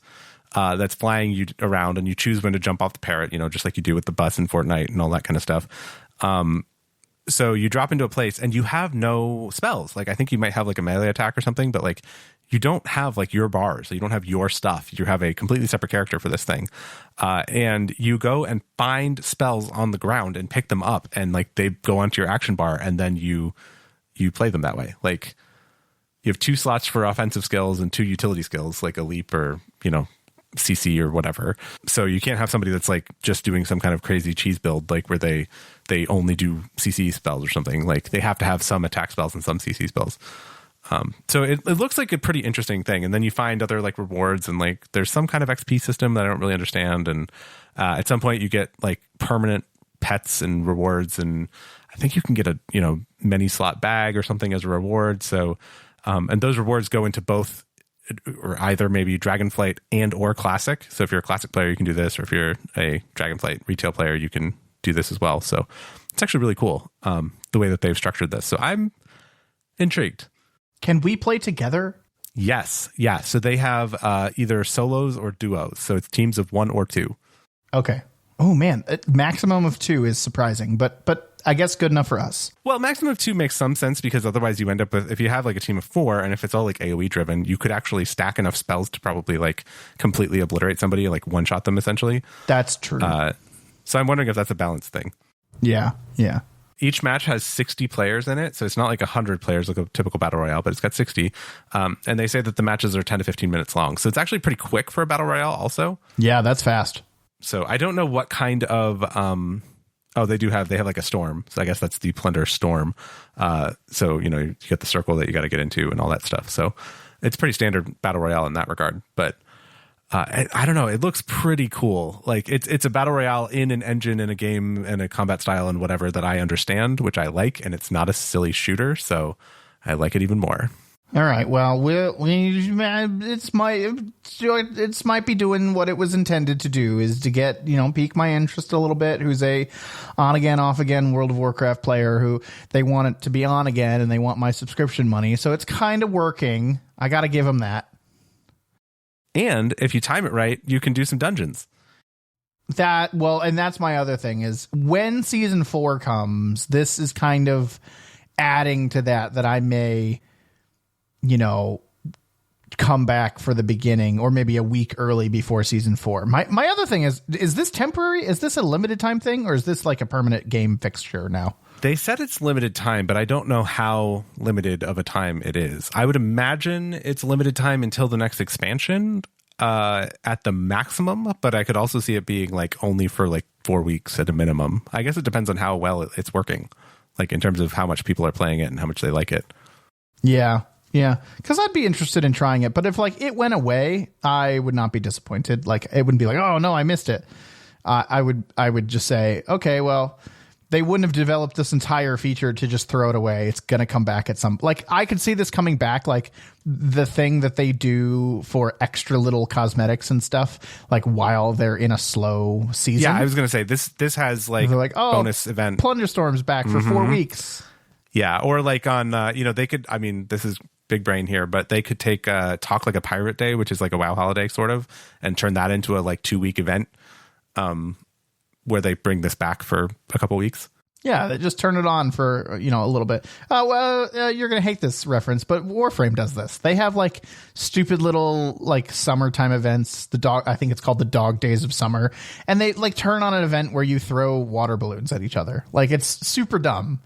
that's flying you around, and you choose when to jump off the parrot, just like you do with the bus in Fortnite and all that kind of stuff. So you drop into a place and you have no spells. Like, I think you might have like a melee attack or something, but like you don't have like your bars. So you don't have your stuff. You have a completely separate character for this thing. And you go and find spells on the ground and pick them up, and like they go onto your action bar, and then you play them that way. Like, you have 2 slots for offensive skills and 2 utility skills, like a leap or, CC or whatever. So you can't have somebody that's like just doing some kind of crazy cheese build, like where they only do CC spells or something. Like, they have to have some attack spells and some CC spells. So it looks like a pretty interesting thing. And then you find other like rewards, and like there's some kind of XP system that I don't really understand. And at some point you get like permanent pets and rewards, and I think you can get a many slot bag or something as a reward. So and those rewards go into both, or either maybe Dragonflight and or Classic. So if you're a Classic player, you can do this, or if you're a Dragonflight retail player, you can do this as well. So it's actually really cool, the way that they've structured this. So I'm intrigued. Can we play together? Yes. Yeah. So they have either solos or duos. So it's teams of 1 or 2. Okay. Oh man, maximum of 2 is surprising, but I guess good enough for us. Well, maximum of 2 makes some sense, because otherwise you end up with, if you have like a team of 4, and if it's all like AoE driven, you could actually stack enough spells to probably like completely obliterate somebody, like one shot them essentially. That's true. So I'm wondering if that's a balanced thing. Yeah. Yeah. Each match has 60 players in it, so it's not like 100 players like a typical battle royale, but it's got 60. And they say that the matches are 10 to 15 minutes long, so it's actually pretty quick for a battle royale also. Yeah, that's fast. So I don't know what kind of they have like a storm, so I guess that's the Plunderstorm. So you get the circle that you got to get into and all that stuff. So it's pretty standard battle royale in that regard. But I don't know, it looks pretty cool. Like, it's a battle royale in an engine, in a game, and a combat style and whatever that I understand, which I like, and it's not a silly shooter, so I like it even more. All right. Well, it might be doing what it was intended to do, is to get, pique my interest a little bit. Who's a on again, off again World of Warcraft player who they want it to be on again, and they want my subscription money. So it's kind of working. I got to give them that. And if you time it right, you can do some dungeons. And that's my other thing is when season 4 comes, this is kind of adding to that I may, come back for the beginning or maybe a week early before season 4. My other thing is this temporary? Is this a limited time thing or is this like a permanent game fixture now? They said it's limited time, but I don't know how limited of a time it is. I would imagine it's limited time until the next expansion at the maximum, but I could also see it being like only for like 4 weeks at a minimum. I guess it depends on how well it's working, like in terms of how much people are playing it and how much they like it. Yeah. Because I'd be interested in trying it, but if like it went away, I would not be disappointed. Like it wouldn't be like, oh no, I missed it. I would just say, okay, well, they wouldn't have developed this entire feature to just throw it away. It's going to come back at some, like I could see this coming back, like the thing that they do for extra little cosmetics and stuff, like while they're in a slow season. Yeah, I was going to say this has like, bonus event. Plunderstorm's back for 4 weeks. Yeah. Or like on, they could, I mean, this is big brain here, but they could take Talk Like a Pirate Day, which is like a WoW holiday sort of, and turn that into a like 2-week event. Where they bring this back for a couple weeks. Yeah, they just turn it on for, a little bit. You're going to hate this reference, but Warframe does this. They have like stupid little like summertime events. I think it's called the Dog Days of Summer. And they like turn on an event where you throw water balloons at each other. Like it's super dumb,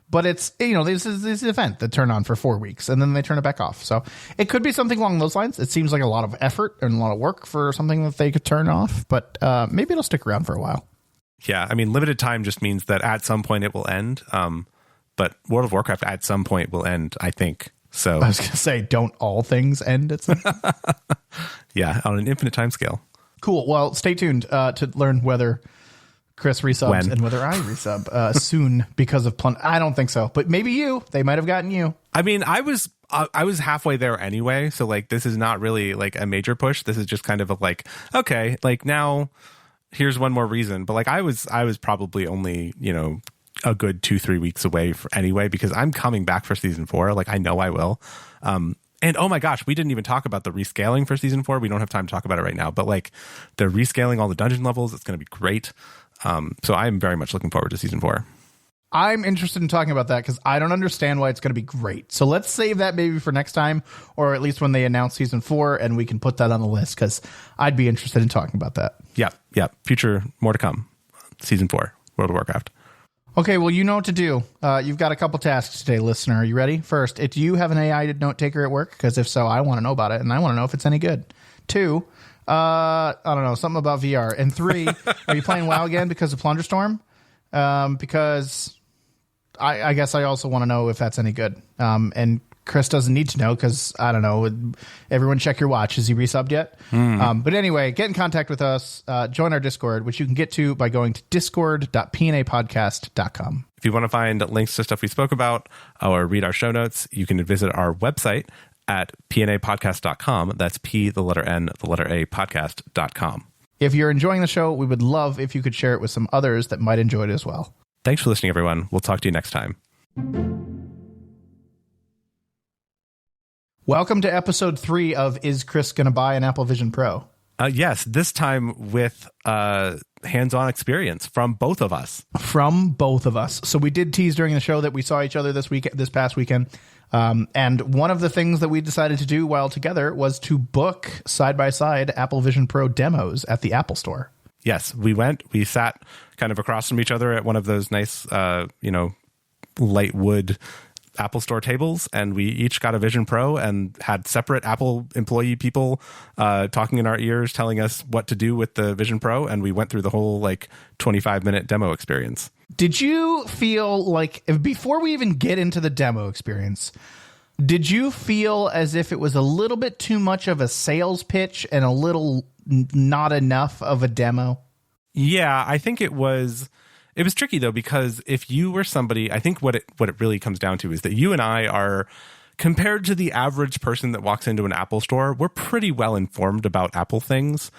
but it's, this is this event that turn on for 4 weeks and then they turn it back off. So it could be something along those lines. It seems like a lot of effort and a lot of work for something that they could turn off, but maybe it'll stick around for a while. Yeah, I mean, limited time just means that at some point it will end. But World of Warcraft at some point will end, I think. So I was going to say, don't all things end at some point? Yeah, on an infinite time scale. Cool. Well, stay tuned to learn whether Chris resubs and whether I resub soon because of I don't think so, but maybe they might have gotten you. I mean, I was halfway there anyway. So like, this is not really like a major push. This is just kind of a like, okay, like now here's one more reason. But like I was probably only, a good 2-3 weeks away anyway, because I'm coming back for season 4. Like I know I will. And oh my gosh, we didn't even talk about the rescaling for season 4. We don't have time to talk about it right now, but like they're rescaling all the dungeon levels. It's going to be great. So I'm very much looking forward to season 4. I'm interested in talking about that because I don't understand why it's going to be great. So let's save that maybe for next time, or at least when they announce season 4 and we can put that on the list because I'd be interested in talking about that. Yeah. Future, more to come. Season 4, World of Warcraft. Okay, well, you know what to do. You've got a couple tasks today, listener. Are you ready? First, do you have an AI note taker at work? Because if so, I want to know about it, and I want to know if it's any good. 2, I don't know, something about VR. And 3, are you playing WoW again because of Plunderstorm? Because I guess I also want to know if that's any good. And Chris doesn't need to know because, I don't know, everyone check your watch. Has he resubbed yet? But anyway, get in contact with us. Join our Discord, which you can get to by going to discord.pnapodcast.com. If you want to find links to stuff we spoke about or read our show notes, you can visit our website at pnapodcast.com. That's P, the letter N, the letter A, podcast.com. If you're enjoying the show, we would love if you could share it with some others that might enjoy it as well. Thanks for listening, everyone. We'll talk to you next time. Welcome to episode 3 of Is Chris Gonna Buy an Apple Vision Pro? Yes, this time with hands-on experience from both of us. So we did tease during the show that we saw each other this past weekend. And one of the things that we decided to do while together was to book side-by-side Apple Vision Pro demos at the Apple Store. Yes, we sat kind of across from each other at one of those nice, light wood Apple Store tables, and we each got a Vision Pro and had separate Apple employee people talking in our ears, telling us what to do with the Vision Pro, and we went through the whole 25-minute demo experience. Did you feel like, before we even get into the demo experience, did you feel as if it was a little bit too much of a sales pitch and a little not enough of a demo? Yeah, I think it was tricky though, because if you were somebody, I think what it really comes down to is that you and I are, compared to the average person that walks into an Apple store, we're pretty well informed about Apple things,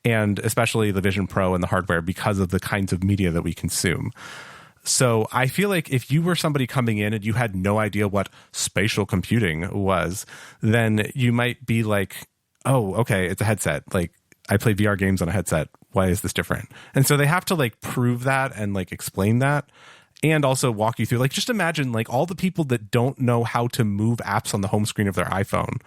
and especially the Vision Pro and the hardware, because of the kinds of media that we consume. So I feel like if you were somebody coming in and you had no idea what spatial computing was, then you might be like, oh, okay, it's a headset. Like, I play VR games on a headset. why is this different? And so they have to like prove that and like explain that, and also walk you through, like, just imagine like all the people that don't know how to move apps on the home screen of their iPhone.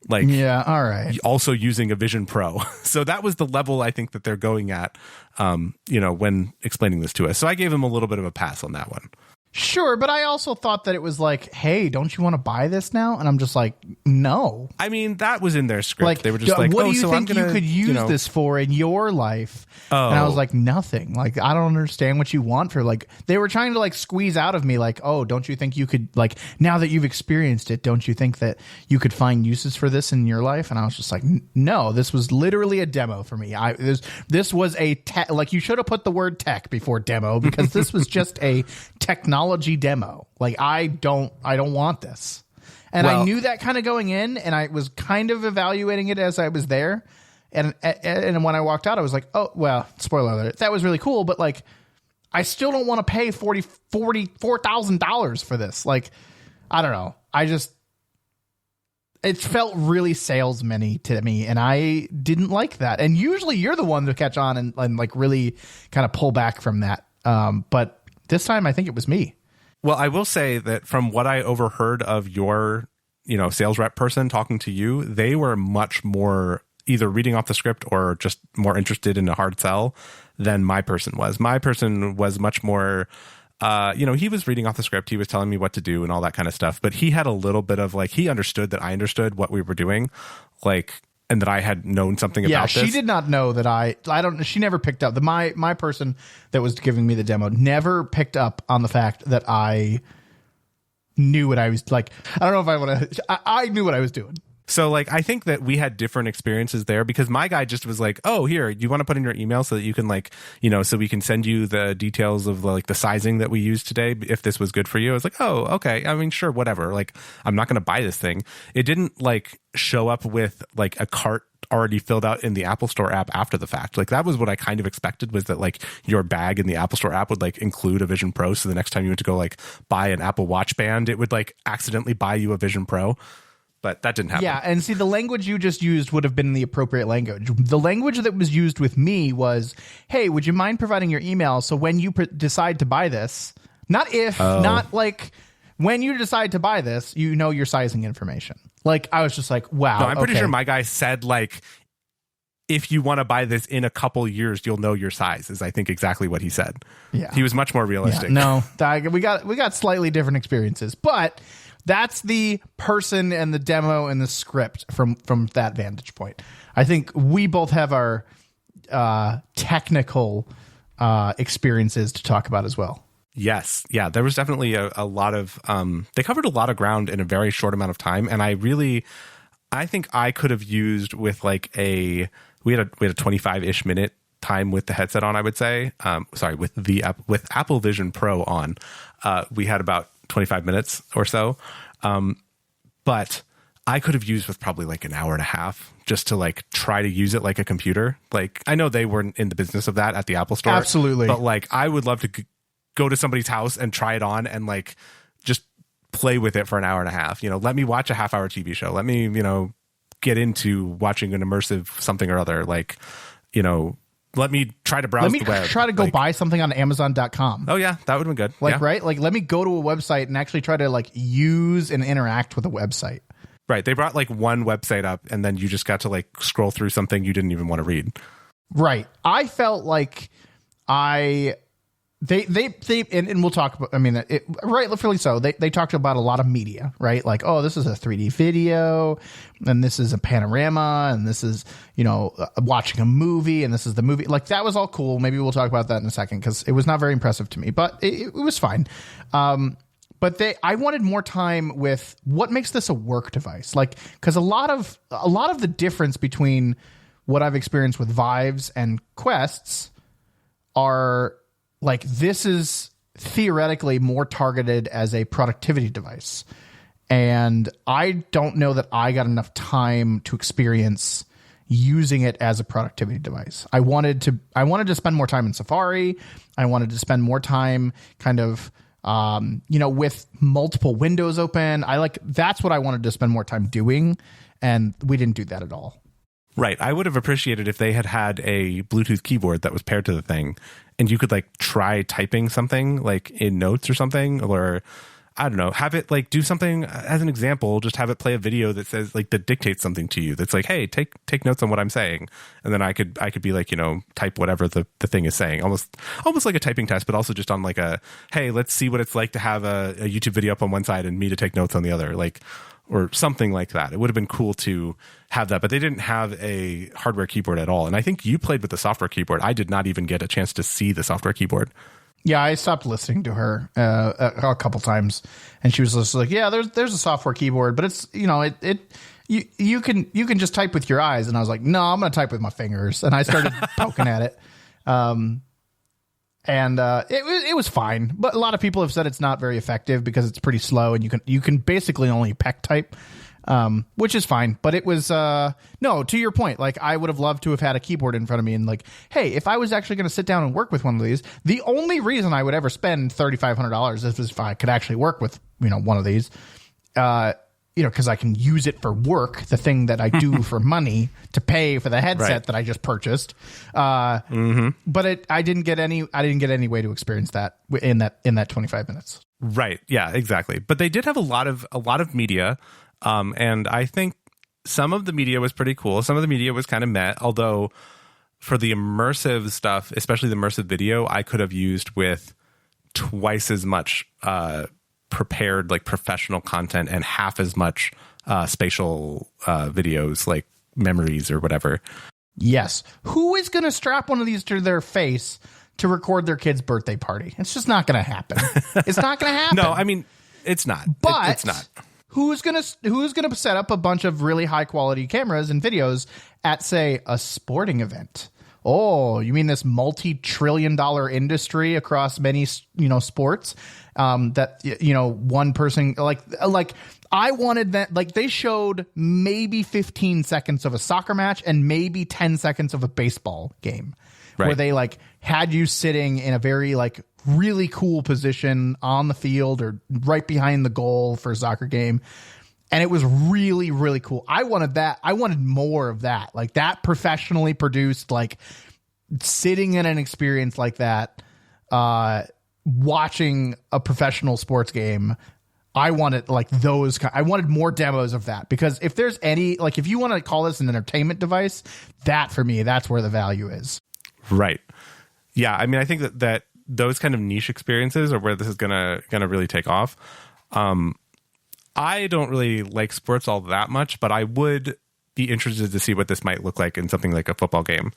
Like, yeah, all right. Also using a Vision Pro. So that was the level I think that they're going at, when explaining this to us. So I gave them a little bit of a pass on that one. Sure, but I also thought that it was like, hey, don't you want to buy this now? And I'm just like, no. I mean, that was in their script. Like, they were just like, what do you so think I'm gonna, you could use this for in your life? And I was like, nothing. Like, I don't understand what you want for, like, they were trying to like squeeze out of me like, oh, don't you think you could, like, now that you've experienced it, don't you think that you could find uses for this in your life? And I was just like, no, this was literally a demo for me. This was a tech, like, you should have put the word tech before demo, because this was just a technology demo. Like, I don't want this. And I knew that kind of going in, and I was kind of evaluating it as I was there. And when I walked out, I was like, oh, well, spoiler alert, that was really cool, but like, I still don't want to pay $44,000 for this. Like, I don't know. It felt really salesman-y to me, and I didn't like that. And usually you're the one to catch on and like really kind of pull back from that. But this time I think it was me. Well, I will say that from what I overheard of your, sales rep person talking to you, they were much more either reading off the script or just more interested in a hard sell than my person was. My person was much more, he was reading off the script. He was telling me what to do and all that kind of stuff. But he had a little bit of like, he understood that I understood what we were doing, like, and that I had known something about this. Yeah, she did not know that she never picked up. My person that was giving me the demo never picked up on the fact that I knew what I was, like, I don't know if I want to, I knew what I was doing. So, like, I think that we had different experiences there, because my guy just was like, oh, here, you want to put in your email so that you can, like, so we can send you the details of, like, the sizing that we used today, if this was good for you. I was like, oh, okay. I mean, sure, whatever. Like, I'm not going to buy this thing. It didn't, like, show up with, like, a cart already filled out in the Apple Store app after the fact. Like, that was what I kind of expected, was that, like, your bag in the Apple Store app would, like, include a Vision Pro. So the next time you went to go, like, buy an Apple Watch band, it would, like, accidentally buy you a Vision Pro. But that didn't happen. Yeah, and see, the language you just used would have been the appropriate language. The language that was used with me was, hey, would you mind providing your email so when you decide to buy this, not like when you decide to buy this, you know your sizing information. Like, I was just like, wow. No, I'm pretty sure my guy said, like, if you want to buy this in a couple years, you'll know your size, is I think exactly what he said. Yeah. He was much more realistic. Yeah, no, we got slightly different experiences, but that's the person and the demo and the script from that vantage point. I think we both have our technical experiences to talk about as well. Yes. Yeah, there was definitely a lot of they covered a lot of ground in a very short amount of time, and I think I could have used with like we had a 25-ish minute time with the headset on, I would say. With Apple Vision Pro on. We had about 25 minutes or so. But I could have used with probably like an hour and a half just to like try to use it like a computer. Like, I know they weren't in the business of that at the Apple Store. Absolutely. But like, I would love to go to somebody's house and try it on and like just play with it for an hour and a half. Let me watch a half-hour TV show. Let me, get into watching an immersive something or other. Like, let me try to browse the web. Let me try to go buy something on Amazon.com. Oh, yeah. That would have been good. Like, yeah. Right? Like, let me go to a website and actually try to, like, use and interact with a website. Right. They brought, like, one website up, and then you just got to, like, scroll through something you didn't even want to read. Right. I felt like They and we'll talk about, I mean, rightfully so. They talked about a lot of media, right? Like, oh, this is a 3D video, and this is a panorama, and this is, watching a movie, and this is the movie. Like, that was all cool. Maybe we'll talk about that in a second, because it was not very impressive to me, but it was fine. But I wanted more time with what makes this a work device, like, because a lot of the difference between what I've experienced with Vives and Quests are, like, this is theoretically more targeted as a productivity device. And I don't know that I got enough time to experience using it as a productivity device. I wanted to spend more time in Safari. I wanted to spend more time kind of, with multiple windows open. That's what I wanted to spend more time doing. And we didn't do that at all. Right. I would have appreciated if they had a Bluetooth keyboard that was paired to the thing and you could like try typing something like in notes or something, or I don't know, have it like do something as an example, just have it play a video that says like that dictates something to you. That's like, hey, take notes on what I'm saying. And then I could be like, type whatever the thing is saying, almost like a typing test, but also just on like hey, let's see what it's like to have a YouTube video up on one side and me to take notes on the other, like, or something like that. It would have been cool to have that, but they didn't have a hardware keyboard at all. And I think you played with the software keyboard. I did not even get a chance to see the software keyboard. Yeah, I stopped listening to her a couple times, and she was just like, "Yeah, there's a software keyboard, but it's you can just type with your eyes." And I was like, "No, I'm going to type with my fingers." And I started poking at it, and it was fine. But a lot of people have said it's not very effective because it's pretty slow, and you can basically only peck type. Which is fine, but it was, no, to your point, like I would have loved to have had a keyboard in front of me and like, hey, if I was actually going to sit down and work with one of these, the only reason I would ever spend $3,500 is if I could actually work with, one of these, cause I can use it for work, the thing that I do for money to pay for the headset that I just purchased. But I didn't get any way to experience that in that 25 minutes. Right. Yeah, exactly. But they did have a lot of media. And I think some of the media was pretty cool. Some of the media was kind of meh, although for the immersive stuff, especially the immersive video, I could have used with twice as much prepared like professional content and half as much spatial videos like memories or whatever. Yes. Who is going to strap one of these to their face to record their kid's birthday party? It's just not going to happen. It's not going to happen. No, I mean, it's not. But it's not. Who's gonna set up a bunch of really high quality cameras and videos at, say, a sporting event? Oh, you mean this multi-trillion-dollar industry across many sports? That one person like I wanted that. Like they showed maybe 15 seconds of a soccer match and maybe 10 seconds of a baseball game, where they like had you sitting in a very like really cool position on the field or right behind the goal for a soccer game. And it was really, really cool. I wanted that. I wanted more of that, like that professionally produced, like sitting in an experience like that, watching a professional sports game. I wanted like I wanted more demos of that, because if there's any, like, if you want to call this an entertainment device, that for me, that's where the value is. Right. Yeah. I mean, I think that those kind of niche experiences are where this is gonna really take off. I don't really like sports all that much, but I would be interested to see what this might look like in something like a football game.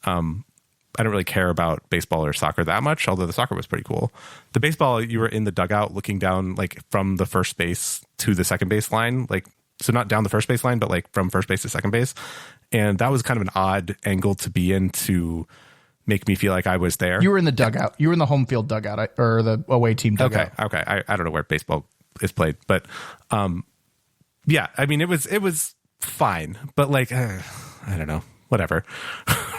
I don't really care about baseball or soccer that much, although the soccer was pretty cool. The baseball, you were in the dugout looking down like from the first base to the second base line, like, so not down the first base line, but like from first base to second base. And that was kind of an odd angle to be in to make me feel like I was there. You were in the dugout. You were in the home field dugout, or the away team dugout. Okay. I don't know where baseball is played, but yeah, I mean, it was fine, but like, I don't know, whatever.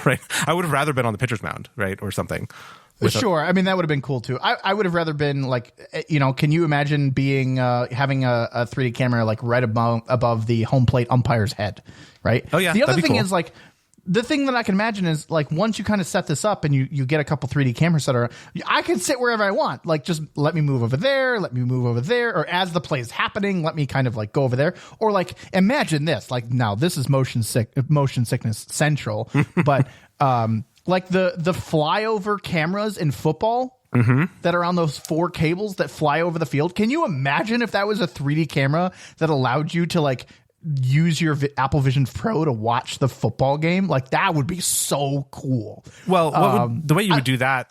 Right. I would have rather been on the pitcher's mound, right, or something. Sure. I mean, that would have been cool too. I would have rather been like, can you imagine being having a 3D camera like right above the home plate umpire's head, right? Oh yeah. The other thing cool. is like, the thing that I can imagine is like, once you kind of set this up and you get a couple 3D cameras set around, I can sit wherever I want. Like, just let me move over there, or as the play is happening, let me kind of like go over there. Or like, imagine this, like, now this is motion sickness central, but like the flyover cameras in football that are on those 4 cables that fly over the field. Can you imagine if that was a 3D camera that allowed you to like use your Apple Vision Pro to watch the football game? Like, that would be so cool. Well, the way you would do that,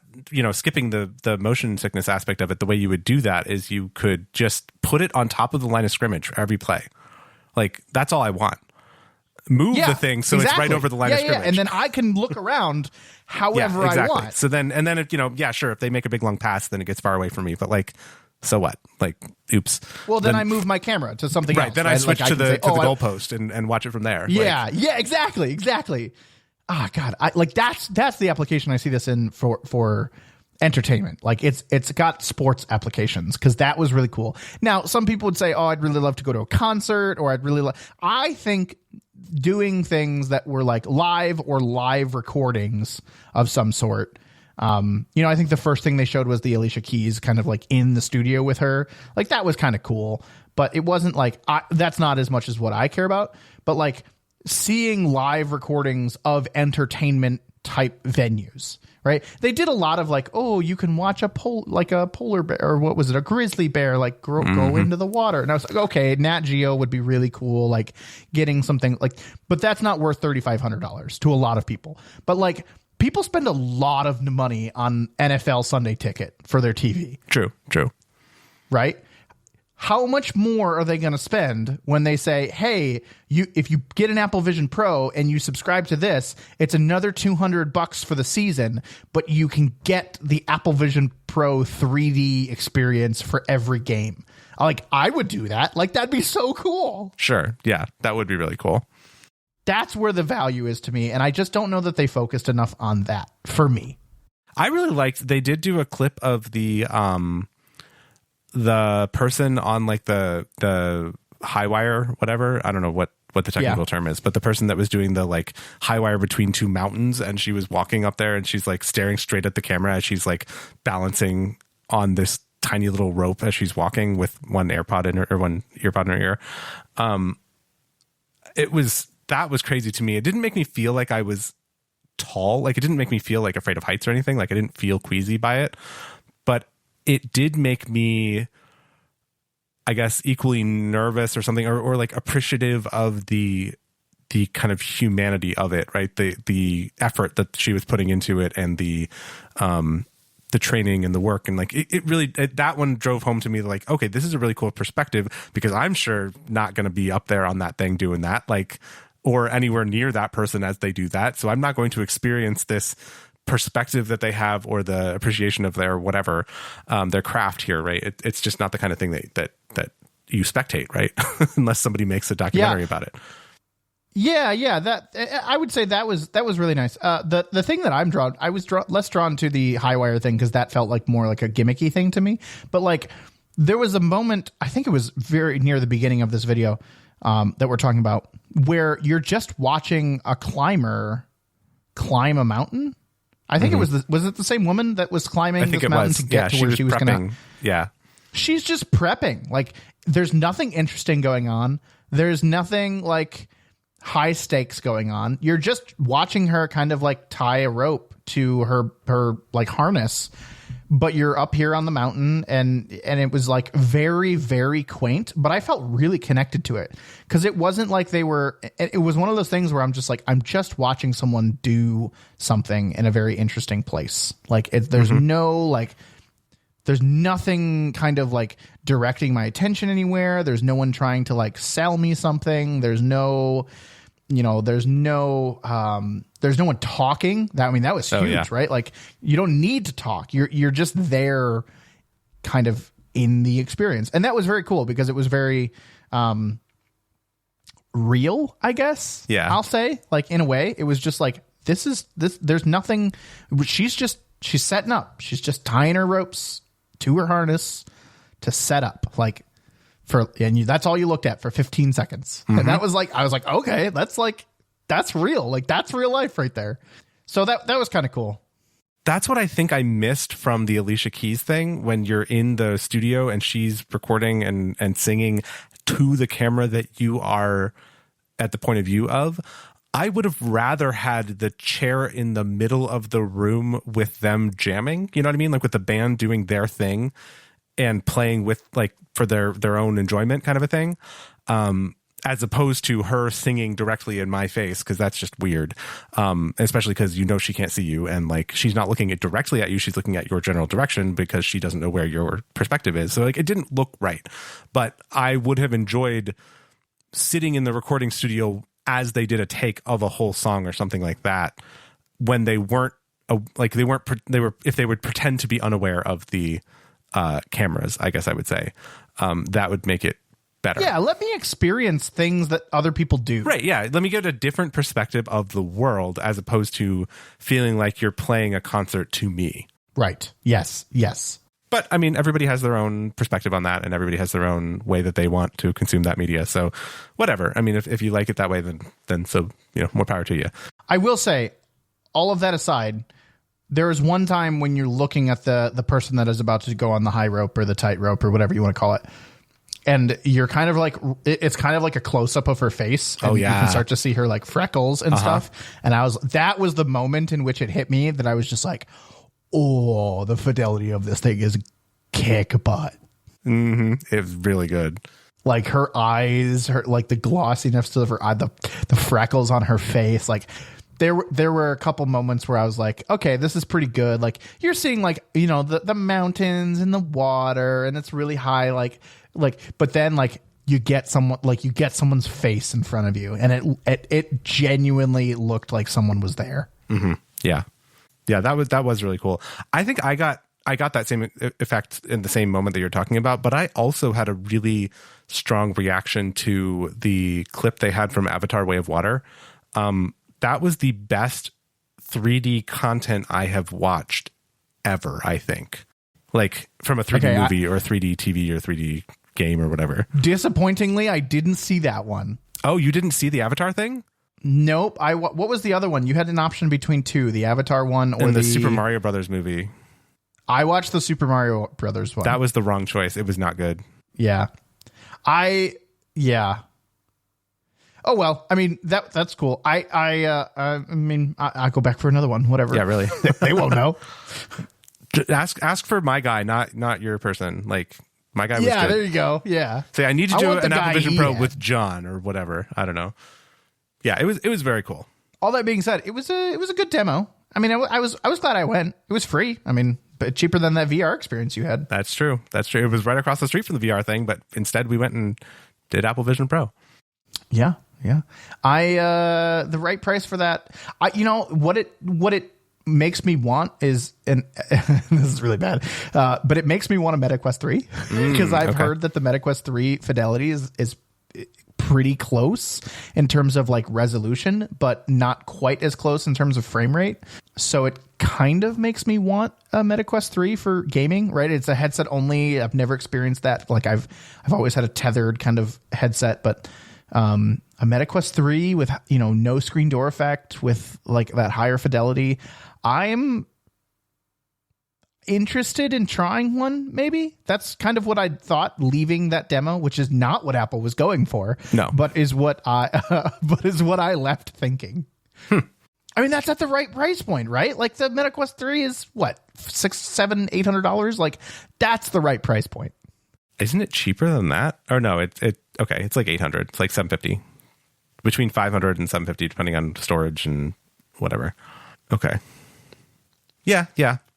skipping the motion sickness aspect of it, the way you would do that is you could just put it on top of the line of scrimmage for every play. Like, that's all I want. Move the thing so it's right over the line of scrimmage. And then I can look around however I want. So then, sure, if they make a big long pass, then it gets far away from me. But like, so what? Like, oops. Well, then I move my camera to something else. Right. Then I switch to the goalpost and watch it from there. Yeah. Yeah. Exactly. Ah, God. That's the application I see this in for entertainment. Like, it's got sports applications, because that was really cool. Now, some people would say, oh, I'd really love to go to a concert, or I think doing things that were like live or live recordings of some sort. I think the first thing they showed was the Alicia Keys kind of like in the studio with her. Like that was kind of cool, but it wasn't like that's not as much as what I care about. But like seeing live recordings of entertainment type venues, right? They did a lot of like, oh, you can watch a polar bear, or what was it, a grizzly bear, like go into the water. And I was like, okay, Nat Geo would be really cool, like getting something like, but that's not worth $3,500 to a lot of people. But like people spend a lot of money on NFL Sunday Ticket for their TV. True. Right? How much more are they going to spend when they say, hey, if you get an Apple Vision Pro and you subscribe to this, it's another $200 for the season, but you can get the Apple Vision Pro 3D experience for every game. Like, I would do that. Like, that'd be so cool. Sure. Yeah, that would be really cool. That's where the value is to me, and I just don't know that they focused enough on that for me. I really liked, they did do a clip of the person on like the high wire, whatever. I don't know what the technical term is, but the person that was doing the like high wire between two mountains, and she was walking up there and she's like staring straight at the camera as she's like balancing on this tiny little rope as she's walking with one earpod in her ear. That was crazy to me. It didn't make me feel like I was tall. Like it didn't make me feel like afraid of heights or anything. Like I didn't feel queasy by it, but it did make me, I guess, equally nervous or something, or like appreciative of the kind of humanity of it, right? The effort that she was putting into it, and the training and the work, and like it really, that one drove home to me like, okay, this is a really cool perspective, because I'm sure not going to be up there on that thing doing that, like, or anywhere near that person as they do that. So I'm not going to experience this perspective that they have, or the appreciation of their whatever, their craft here, right? It's just not the kind of thing that you spectate, right? Unless somebody makes a documentary about it. Yeah, that I would say that was really nice. The thing that I was less drawn to the high wire thing, because that felt like more like a gimmicky thing to me. But like there was a moment, I think it was very near the beginning of this video that we're talking about, where you're just watching a climber climb a mountain. I think it was it the same woman that was climbing this mountain to get to where she was going to. Yeah. She's just prepping. Like there's nothing interesting going on. There's nothing like high stakes going on. You're just watching her kind of like tie a rope to her like harness, but you're up here on the mountain, and it was like very, very quaint, but I felt really connected to it, because it wasn't like it was one of those things where I'm just like, I'm just watching someone do something in a very interesting place. Like there's there's nothing kind of like directing my attention anywhere. There's no one trying to like sell me something. There's no one talking. That was huge, right? Like you don't need to talk. You're just there kind of in the experience. And that was very cool, because it was very real, I guess. Yeah. I'll say, like, in a way, it was just like, there's nothing. She's setting up. She's just tying her ropes to her harness to set up, like, that's all you looked at for 15 seconds. And that was like, I was like, okay, that's real. Like that's real life right there. So that was kind of cool. That's what I think I missed from the Alicia Keys thing, when you're in the studio and she's recording and singing to the camera that you are at the point of view of. I would have rather had the chair in the middle of the room with them jamming, you know what I mean? Like with the band doing their thing and playing with, like, for their own enjoyment kind of a thing, as opposed to her singing directly in my face, because that's just weird, especially because she can't see you, and like she's not looking directly at you, she's looking at your general direction because she doesn't know where your perspective is. So like it didn't look right, but I would have enjoyed sitting in the recording studio as they did a take of a whole song or something like that, when they weren't if they would pretend to be unaware of the cameras, I guess I would say, that would make it better. Yeah, let me experience things that other people do. Right, yeah. Let me get a different perspective of the world, as opposed to feeling like you're playing a concert to me. Right. Yes. But I mean, everybody has their own perspective on that, and everybody has their own way that they want to consume that media. So whatever. I mean, if you like it that way, then so, more power to you. I will say, all of that aside, there is one time when you're looking at the person that is about to go on the high rope or the tight rope or whatever you want to call it, and you're kind of like, it's kind of like a close up of her face. And you can start to see her like freckles and stuff. And that was the moment in which it hit me that I was just like, oh, the fidelity of this thing is kick butt. It's really good. Like her eyes, like the glossiness of her eye, the freckles on her face. Like there were a couple moments where I was like, okay, this is pretty good. Like you're seeing like, the mountains and the water, and it's really high. Like, but then like you get someone's face in front of you, and it genuinely looked like someone was there. Yeah. Yeah. That was really cool. I think I got that same effect in the same moment that you're talking about, but I also had a really strong reaction to the clip they had from Avatar: Way of Water. That was the best 3D content I have watched ever, I think. Like from a 3D movie or a 3D TV or 3D game or whatever. Disappointingly, I didn't see that one. Oh, you didn't see the Avatar thing? Nope. What was the other one? You had an option between two, the Avatar one or the Super Mario Brothers movie. I watched the Super Mario Brothers one. That was the wrong choice. It was not good. Yeah. Yeah. Oh, well, I mean, that's cool. I mean, I go back for another one, whatever. Yeah, really. They won't know. Ask for my guy, not your person. Like my guy was good. There you go. Yeah. Say, I need to do an Apple Vision Pro with John or whatever. I don't know. Yeah, it was very cool. All that being said, it was a good demo. I mean, I was glad I went. It was free. I mean, but cheaper than that VR experience you had. That's true. It was right across the street from the VR thing, but instead we went and did Apple Vision Pro. Yeah. The right price for that. What it makes me want is, and this is really bad, but it makes me want a Meta Quest 3 because I've heard that the Meta Quest 3 fidelity is pretty close in terms of like resolution, but not quite as close in terms of frame rate. So it kind of makes me want a Meta Quest 3 for gaming, right? It's a headset only. I've never experienced that. Like I've always had a tethered kind of headset, but a Meta Quest 3 with, no screen door effect with like that higher fidelity. I'm interested in trying one, maybe. That's kind of what I thought leaving that demo, which is not what Apple was going for. No. But is what I left thinking. I mean, that's at the right price point, right? Like the Meta Quest 3 is what, $600, $700, $800? Like that's the right price point. Isn't it cheaper than that? Or no, okay, it's like $800. It's like $750. Between $500 and $750, depending on storage and whatever. Okay. Yeah.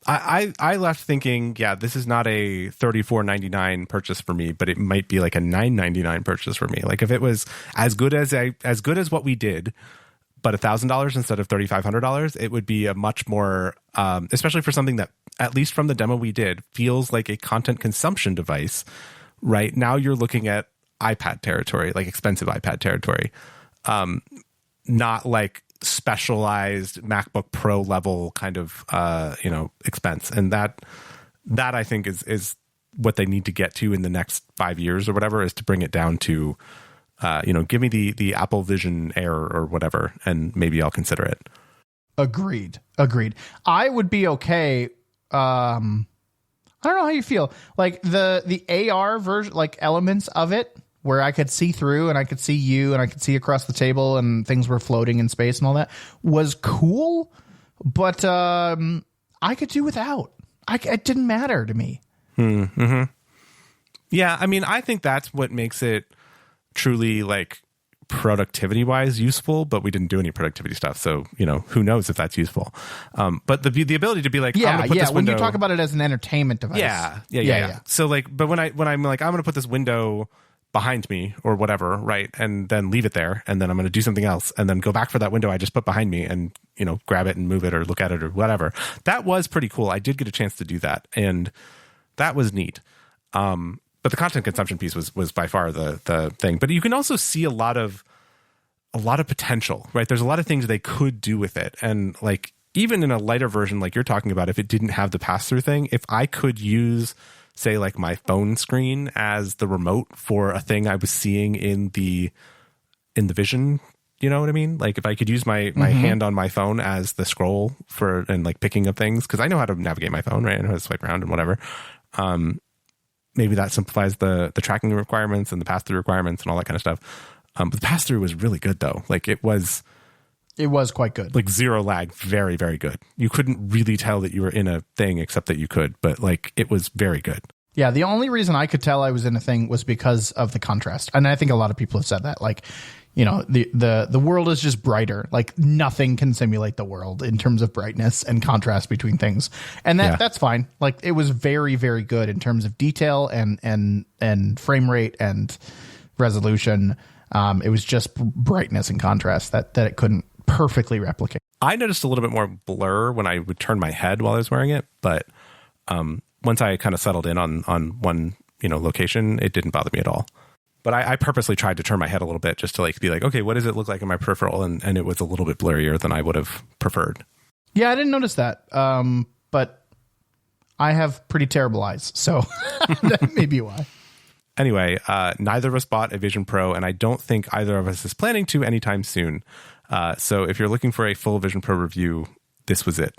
I left thinking, this is not a $34.99 purchase for me, but it might be like a $9.99 purchase for me. Like if it was as good as what we did, but $1,000 instead of $3,500, it would be a much more, especially for something that, at least from the demo we did, feels like a content consumption device. Right now, you're looking at iPad territory, like expensive iPad territory, not like specialized MacBook Pro level kind of expense. And that I think is what they need to get to in the next 5 years or whatever, is to bring it down to give me the Apple Vision Air or whatever, and maybe I'll consider it. Agreed. I would be okay. I don't know how you feel. Like the AR version, like elements of it where I could see through and I could see you and I could see across the table and things were floating in space and all that was cool, but I could do without. It didn't matter to me. Mm-hmm. Yeah, I mean, I think that's what makes it truly like productivity wise useful, but we didn't do any productivity stuff, so who knows if that's useful. But the ability to be like, I'm gonna put this window, when you talk about it as an entertainment device, yeah. So like, but when I'm like, I'm gonna put this window behind me or whatever, right, and then leave it there, and then I'm gonna do something else, and then go back for that window I just put behind me, and grab it and move it or look at it or whatever. That was pretty cool. I did get a chance to do that, and that was neat. But the content consumption piece was by far the thing. But you can also see a lot of potential, right? There's a lot of things they could do with it. And like, even in a lighter version like you're talking about, if it didn't have the pass-through thing, if I could use, say, like my phone screen as the remote for a thing I was seeing in the vision, you know what I mean? Like if I could use my hand on my phone as the scroll for and like picking up things, because I know how to navigate my phone, right? I know how to swipe around and whatever. Maybe that simplifies the tracking requirements and the pass-through requirements and all that kind of stuff. But the pass-through was really good though. Like it was quite good. Like zero lag, very, very good. You couldn't really tell that you were in a thing except that you could, but like it was very good. Yeah, the only reason I could tell I was in a thing was because of the contrast. And I think a lot of people have said that. Like, you know, the world is just brighter. Like nothing can simulate the world in terms of brightness and contrast between things. And that's fine. Like it was very, very good in terms of detail and frame rate and resolution. It was just brightness and contrast that it couldn't perfectly replicate. I noticed a little bit more blur when I would turn my head while I was wearing it, but once I kind of settled in on one, you know, location, it didn't bother me at all. But I purposely tried to turn my head a little bit just to like be like, okay, what does it look like in my peripheral? And it was a little bit blurrier than I would have preferred. Yeah, I didn't notice that. But I have pretty terrible eyes, so that may be why. Anyway, neither of us bought a Vision Pro, and I don't think either of us is planning to anytime soon. So if you're looking for a full Vision Pro review, this was it.